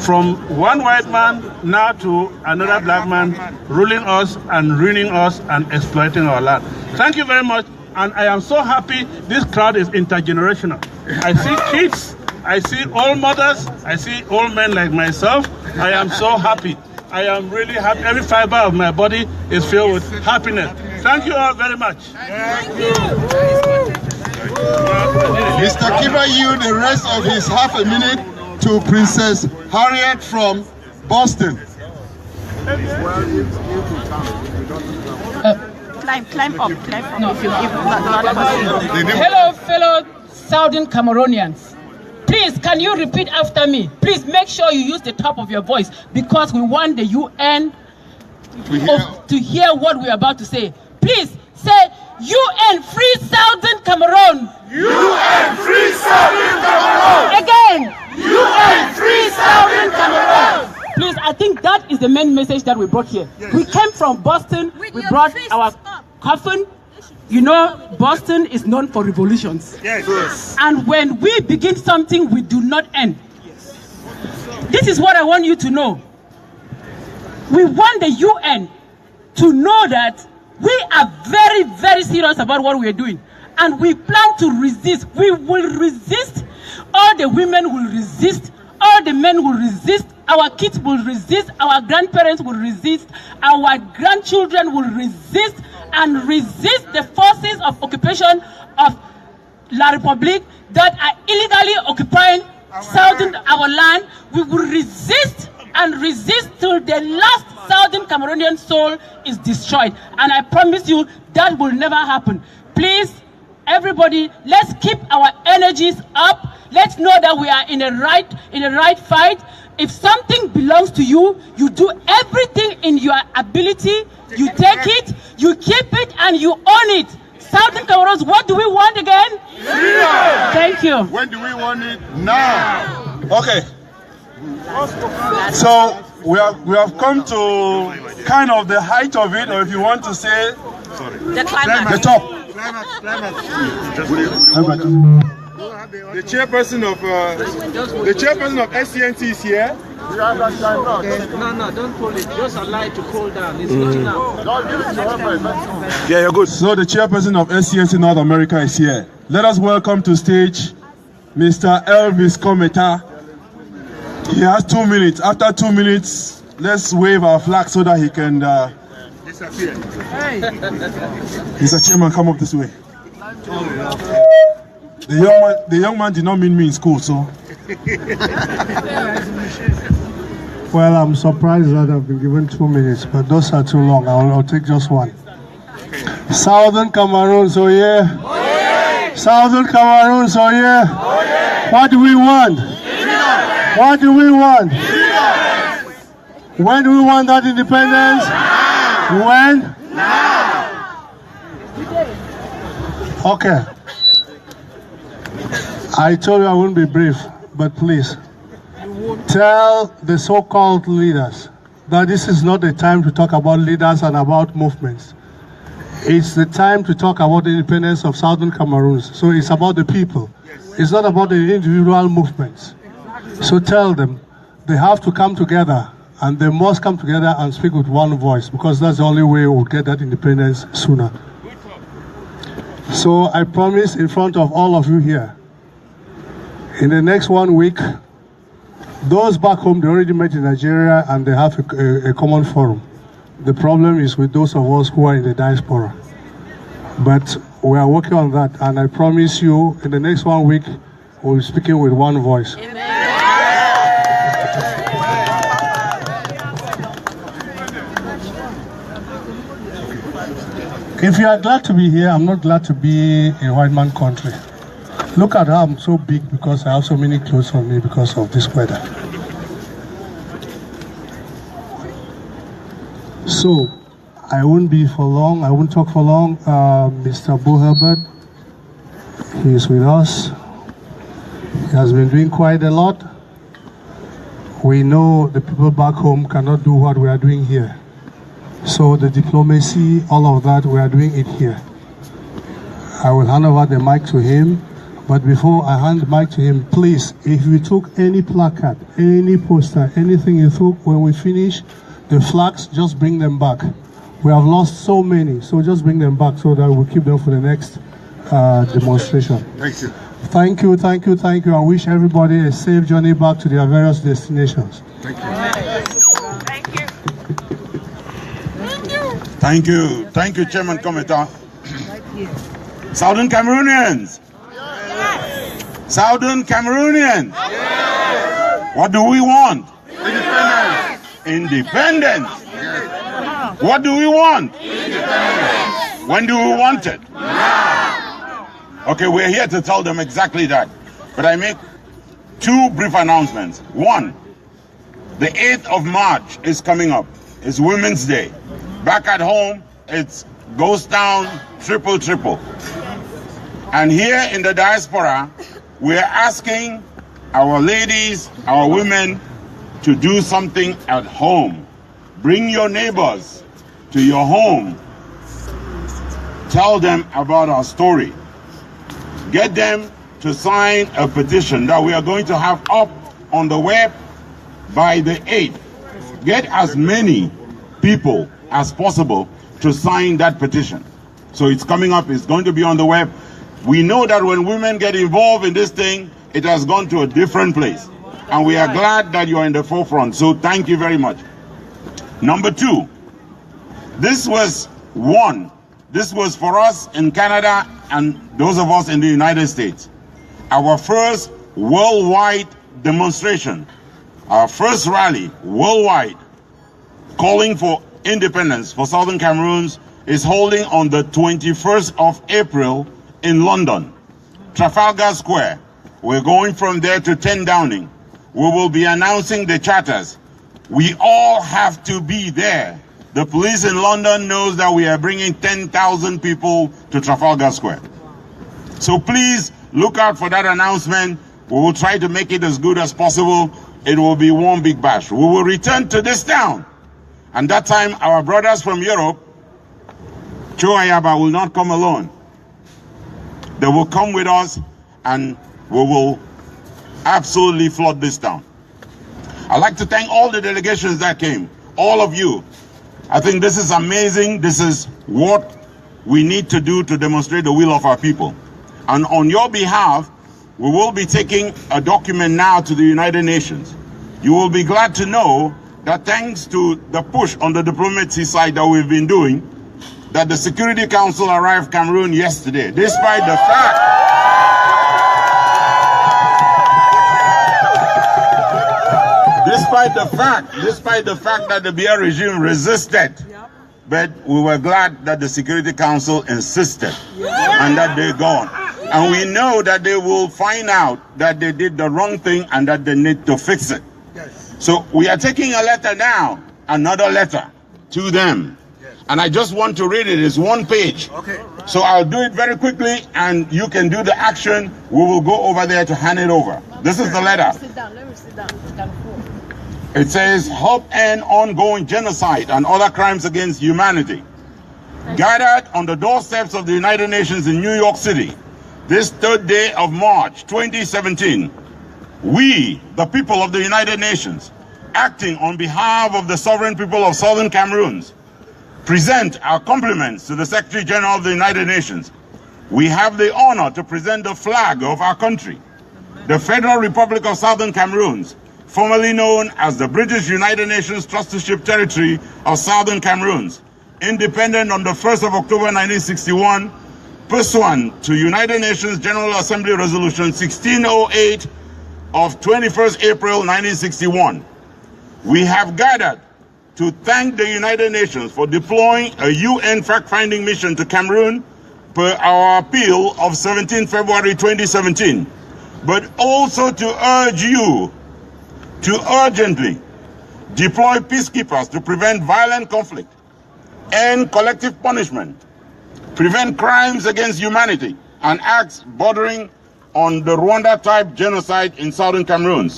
Speaker 2: From one white man now to another black man ruling us and ruining us and exploiting our land. Thank you very much, and I am so happy this crowd is intergenerational. I see kids, I see old mothers, I see old men like myself. I am so happy. I am really happy. Every fiber of my body is filled with happiness. Thank you all very much.
Speaker 10: Thank you. Mr. Kiba, you the rest of his half a minute to Princess Harriet from Boston.
Speaker 9: Climb up. No, if you give
Speaker 21: Hello, fellow Southern Cameroonians. Please, can you repeat after me? Please make sure you use the top of your voice because we want the UN to hear what we're about to say. Please say UN Free Southern Cameroon.
Speaker 23: UN Free Southern Cameroon.
Speaker 21: Again.
Speaker 23: UN Free Southern Cameroon.
Speaker 21: Please, I think that is the main message that we brought here. Yes. We came from Boston. We brought our coffin. You know, Boston is known for revolutions.
Speaker 23: Yes.
Speaker 21: And when we begin something, we do not end. Yes. This is what I want you to know. We want the UN to know that we are very, very serious about what we are doing. And we plan to resist. We will resist. All the women will resist. All the men will resist. Our kids will resist. Our grandparents will resist. Our grandchildren will resist and resist the forces of occupation of La République that are illegally occupying our land. We will resist and resist till the last Southern Cameroonian soul is destroyed. And I promise you that will never happen. Please, everybody, let's keep our energies up. Let's know that we are in a right fight. If something belongs to you, you do everything in your ability. You take it, you keep it, and you own it. Southern Cameroons, what do we want again?
Speaker 23: Freedom!
Speaker 21: Thank you.
Speaker 23: When do we want it? Now!
Speaker 11: Okay. So we have come to kind of the height of it, or if you want to say
Speaker 21: the climax.
Speaker 11: The top.
Speaker 18: The chairperson of SCNT is here.
Speaker 6: No, don't pull it. Just allow it to cool down. It's heating up.
Speaker 11: Yeah, you're good. So the chairperson of SCNT North America is here. Let us welcome to stage Mr. Elvis Kometa. He has 2 minutes. After 2 minutes, let's wave our flag so that he can disappear. Mr. Chairman, come up this way. The young man did not meet me in school, so.
Speaker 8: Well, I'm surprised that I've been given 2 minutes, but those are too long. I'll take just one. Southern Cameroon, so yeah. Southern Cameroon, so yeah. What do we want? What do we want? When do we want that independence? When? Okay. I told you I wouldn't be brief, but please tell the so-called leaders that this is not the time to talk about leaders and about movements. It's the time to talk about the independence of Southern Cameroons. So it's about the people. It's not about the individual movements. So tell them they have to come together, and they must come together and speak with one voice, because that's the only way we'll get that independence sooner. So I promise in front of all of you here, in the next 1 week, those back home, they already met in Nigeria and they have a common forum. The problem is with those of us who are in the diaspora. But we are working on that, and I promise you, in the next 1 week, we'll be speaking with one voice. If you are glad to be here, I'm not glad to be in white man country. Look at how I'm so big because I have so many clothes on me because of this weather. So, I won't be for long, I won't talk for long. Mr. Bo Herbert, he is with us. He has been doing quite a lot. We know the people back home cannot do what we are doing here. So the diplomacy, all of that, we are doing it here. I will hand over the mic to him. But before I hand the mic to him, please, if you took any placard, any poster, anything you took, when we finish, the flags, just bring them back. We have lost so many, so just bring them back so that we'll keep them for the next demonstration.
Speaker 23: Thank you.
Speaker 8: Thank you, thank you, thank you. I wish everybody a safe journey back to their various destinations.
Speaker 23: Thank you.
Speaker 5: Thank you. Thank you, Chairman Kometa. Southern Cameroonians. Southern Cameroonians. What do we want?
Speaker 23: Independence.
Speaker 5: Independence. What do we want?
Speaker 23: Independence.
Speaker 5: When do we want it?
Speaker 23: Now.
Speaker 5: Okay, we're here to tell them exactly that. But I make 2 brief announcements. One, the 8th of March is coming up. It's Women's Day. Back at home, it's goes down triple. And here in the diaspora, we're asking our ladies, our women, to do something at home. Bring your neighbors to your home. Tell them about our story. Get them to sign a petition that we are going to have up on the web by the 8th. Get as many people as possible to sign that petition. So it's coming up, it's going to be on the web. We know that when women get involved in this thing, it has gone to a different place. And we are glad that you are in the forefront. So thank you very much. Number 2, this was for us in Canada and those of us in the United States. Our first worldwide demonstration, our first rally worldwide, calling for independence for Southern Cameroons, is holding on the 21st of April in London, Trafalgar Square. We're going from there to 10 Downing. We will be announcing the charters. We all have to be there. The police in London knows that we are bringing 10,000 people to Trafalgar Square. So please look out for that announcement. We will try to make it as good as possible. It will be one big bash. We will return to this town. And that time, our brothers from Europe, Choayaba, will not come alone. They will come with us, and we will absolutely flood this town. I'd like to thank all the delegations that came, all of you. I think this is amazing. This is what we need to do to demonstrate the will of our people. And on your behalf, we will be taking a document now to the United Nations. You will be glad to know that thanks to the push on the diplomacy side that we've been doing, that the Security Council arrived Cameroon yesterday, despite the fact that the Biya regime resisted. But we were glad that the Security Council insisted and that they're gone. And we know that they will find out that they did the wrong thing and that they need to fix it. So we are taking a letter now, another letter to them. And I just want to read it. It's one page. Okay. So I'll do it very quickly and you can do the action. We will go over there to hand it over. This is the letter.
Speaker 9: Sit down. Let me sit down.
Speaker 5: It says, help end ongoing genocide and other crimes against humanity. Gathered on the doorsteps of the United Nations in New York City, this 3rd day of March 2017, we, the people of the United Nations, acting on behalf of the sovereign people of Southern Cameroon, present our compliments to the Secretary General of the United Nations. We have the honor to present the flag of our country, the Federal Republic of Southern Cameroon, formerly known as the British United Nations Trusteeship Territory of Southern Cameroon, independent on the 1st of October 1961, pursuant to United Nations General Assembly Resolution 1608 of 21st April 1961. We have gathered to thank the United Nations for deploying a UN fact-finding mission to Cameroon per our appeal of 17 February 2017, but also to urge you to urgently deploy peacekeepers to prevent violent conflict, end collective punishment, prevent crimes against humanity, and acts bordering on the Rwanda-type genocide in southern Cameroon,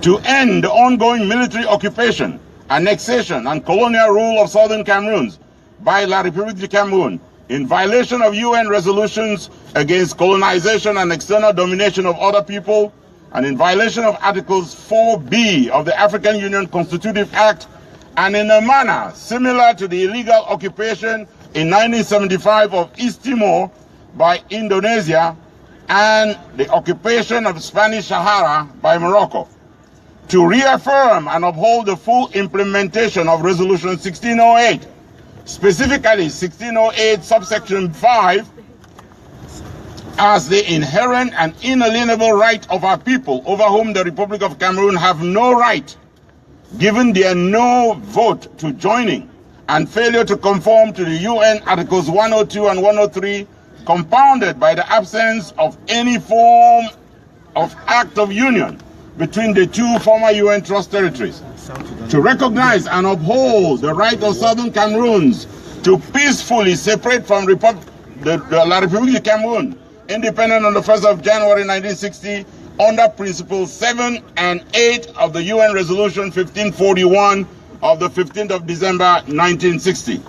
Speaker 5: to end the ongoing military occupation, annexation, and colonial rule of southern Cameroon by La République du Cameroun in violation of UN resolutions against colonization and external domination of other people, and in violation of Articles 4B of the African Union Constitutive Act, and in a manner similar to the illegal occupation in 1975 of East Timor by Indonesia and the occupation of Spanish Sahara by Morocco, to reaffirm and uphold the full implementation of Resolution 1608, specifically 1608 subsection 5, as the inherent and inalienable right of our people over whom the Republic of Cameroon have no right, given their no vote to joining and failure to conform to the UN Articles 102 and 103, compounded by the absence of any form of act of union between the two former UN trust territories, to recognize and uphold the right of Southern Cameroons to peacefully separate from La République du Cameroon, independent on the 1st of January 1960, under Principles 7 and 8 of the UN Resolution 1541 of the 15th of December 1960.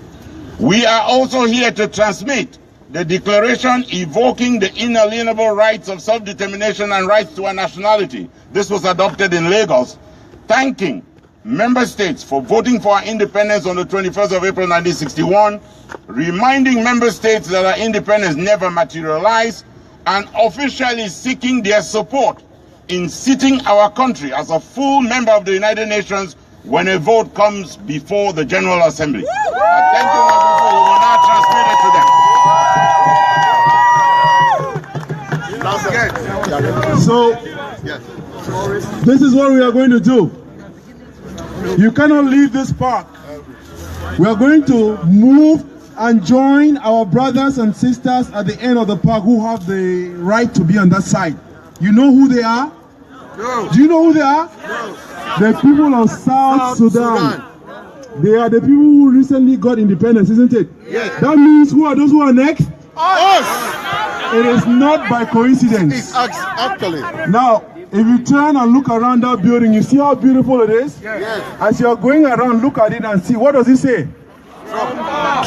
Speaker 5: We are also here to transmit the declaration evoking the inalienable rights of self-determination and rights to a nationality. This was adopted in Lagos, thanking member states for voting for our independence on the 21st of April 1961, reminding member states that our independence never materialized, and officially seeking their support in seating our country as a full member of the United Nations when a vote comes before the General Assembly. I thank you, my people. We will now transmit it to them.
Speaker 11: So, this is what we are going to do. You cannot leave this park. We are going to move and join our brothers and sisters at the end of the park who have the right to be on that side. You know who they are? No. Do you know who they are? No. The people of South Sudan. They are the people who recently got independence, isn't it? Yes. That means who are those who are next? Us. It is not by coincidence.
Speaker 10: It's actually.
Speaker 11: Now, if you turn and look around that building, you see how beautiful it is? Yes. As you're going around, look at it and see. What does it say?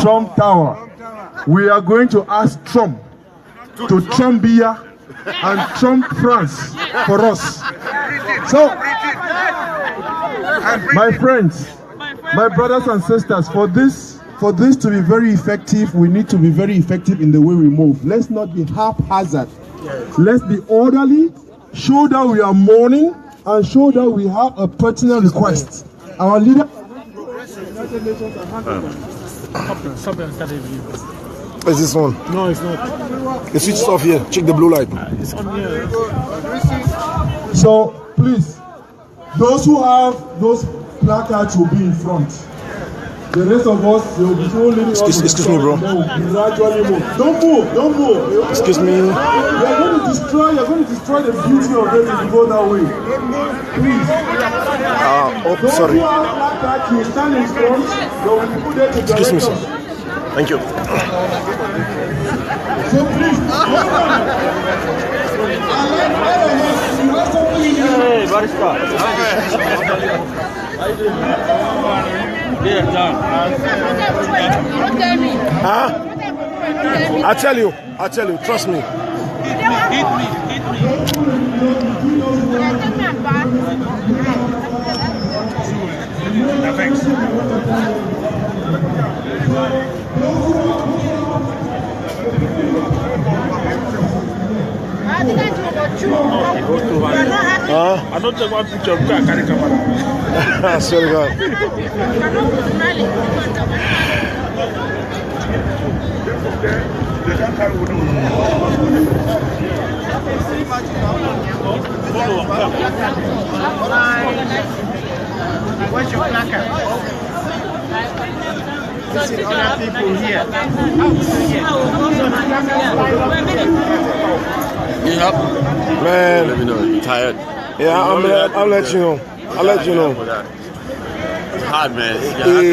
Speaker 11: Trump Tower. We are going to ask Trump to Trump Bia and Trump France for us. So, my friends, my brothers and sisters, for this to be very effective, we need to be very effective in the way we move. Let's not be haphazard. Let's be orderly, show that we are mourning, and show that we have a personal request. Our leader.
Speaker 1: Where's this one?
Speaker 12: No, it's not.
Speaker 1: The switch is off here. Check the blue light.
Speaker 12: It's on here.
Speaker 11: So, please, those who have those placards will be in front. The rest of us, they will be leading us.
Speaker 1: Excuse me, bro.
Speaker 11: Gradually move. Don't move. Don't move.
Speaker 1: Excuse me.
Speaker 11: You're going to destroy the beauty of it if you go that way. Please.
Speaker 1: Oh, sorry.
Speaker 11: Those who have placards, you stand in front. They will be put there to direct us.
Speaker 1: Thank you.
Speaker 11: So please,
Speaker 12: hey, barista.
Speaker 1: Huh? I tell you, trust me.
Speaker 12: Hit me.
Speaker 4: Thanks.
Speaker 2: I don't take one picture of carry camera.
Speaker 1: Sorry, God.
Speaker 15: Where's your placard? You see other people here.
Speaker 22: You help?
Speaker 1: Man.
Speaker 22: Let me know. You're tired.
Speaker 1: Yeah, I'll let you know. I'll let you know.
Speaker 22: It's hard, man.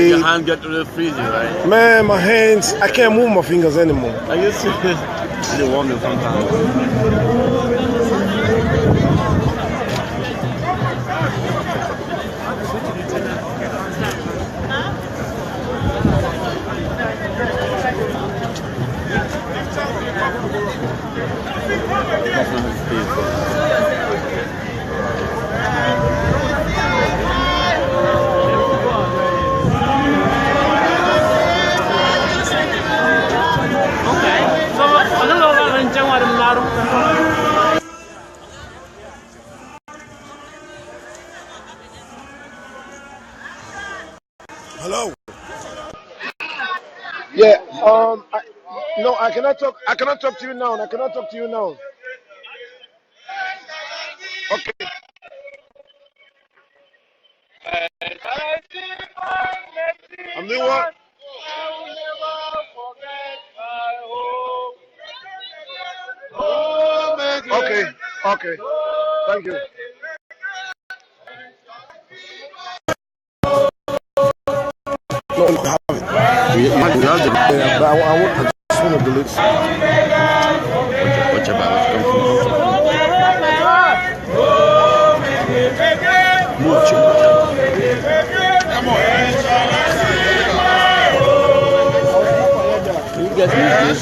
Speaker 22: Your hand get really freezing, right?
Speaker 1: Man, my hands, I can't move my fingers anymore.
Speaker 22: I used to really warm them sometimes.
Speaker 1: Hello. Yeah. No, I cannot talk. I cannot talk to you now. I cannot talk to you now. Okay. I'm doing what? Okay. Okay. Thank you. No, I have it.
Speaker 22: You have the
Speaker 1: yeah, but I just want to delete.
Speaker 22: Watch your back. You guys need this.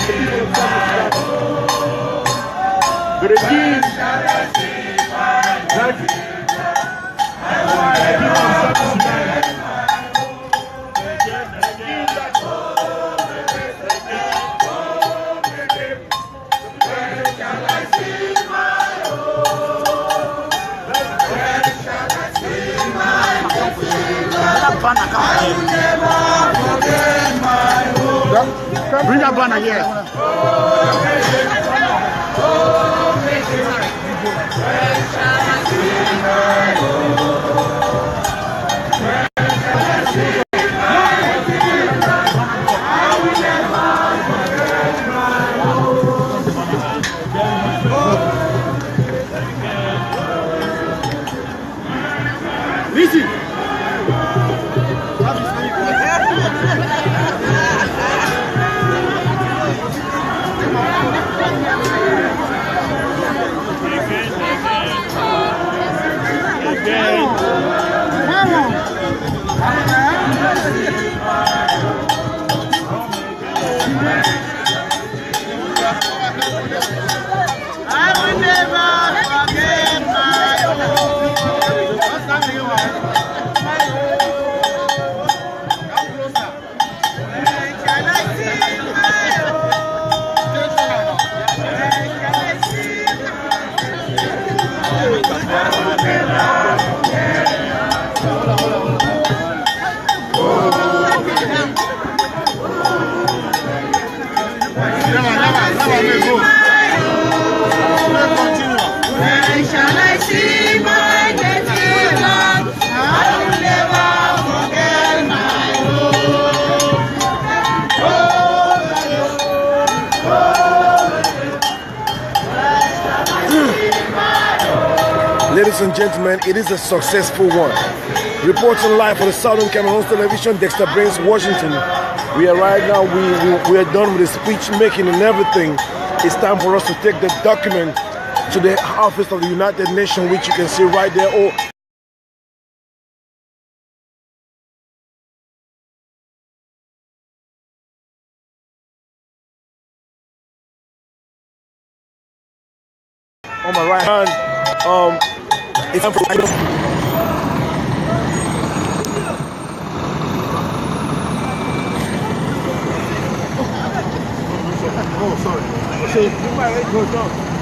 Speaker 23: The regime
Speaker 17: Bring that banner here. Listen.
Speaker 1: Ladies and gentlemen, it is a successful one. Reporting live for the Southern Cameroon Television, Dexter Brains, Washington. We are right now, we are done with the speech making and everything. It's time for us to take the document to the office of the United Nations, which you can see right there. Oh, on my right hand, it's time for
Speaker 23: Oh, sorry. So, you might go down.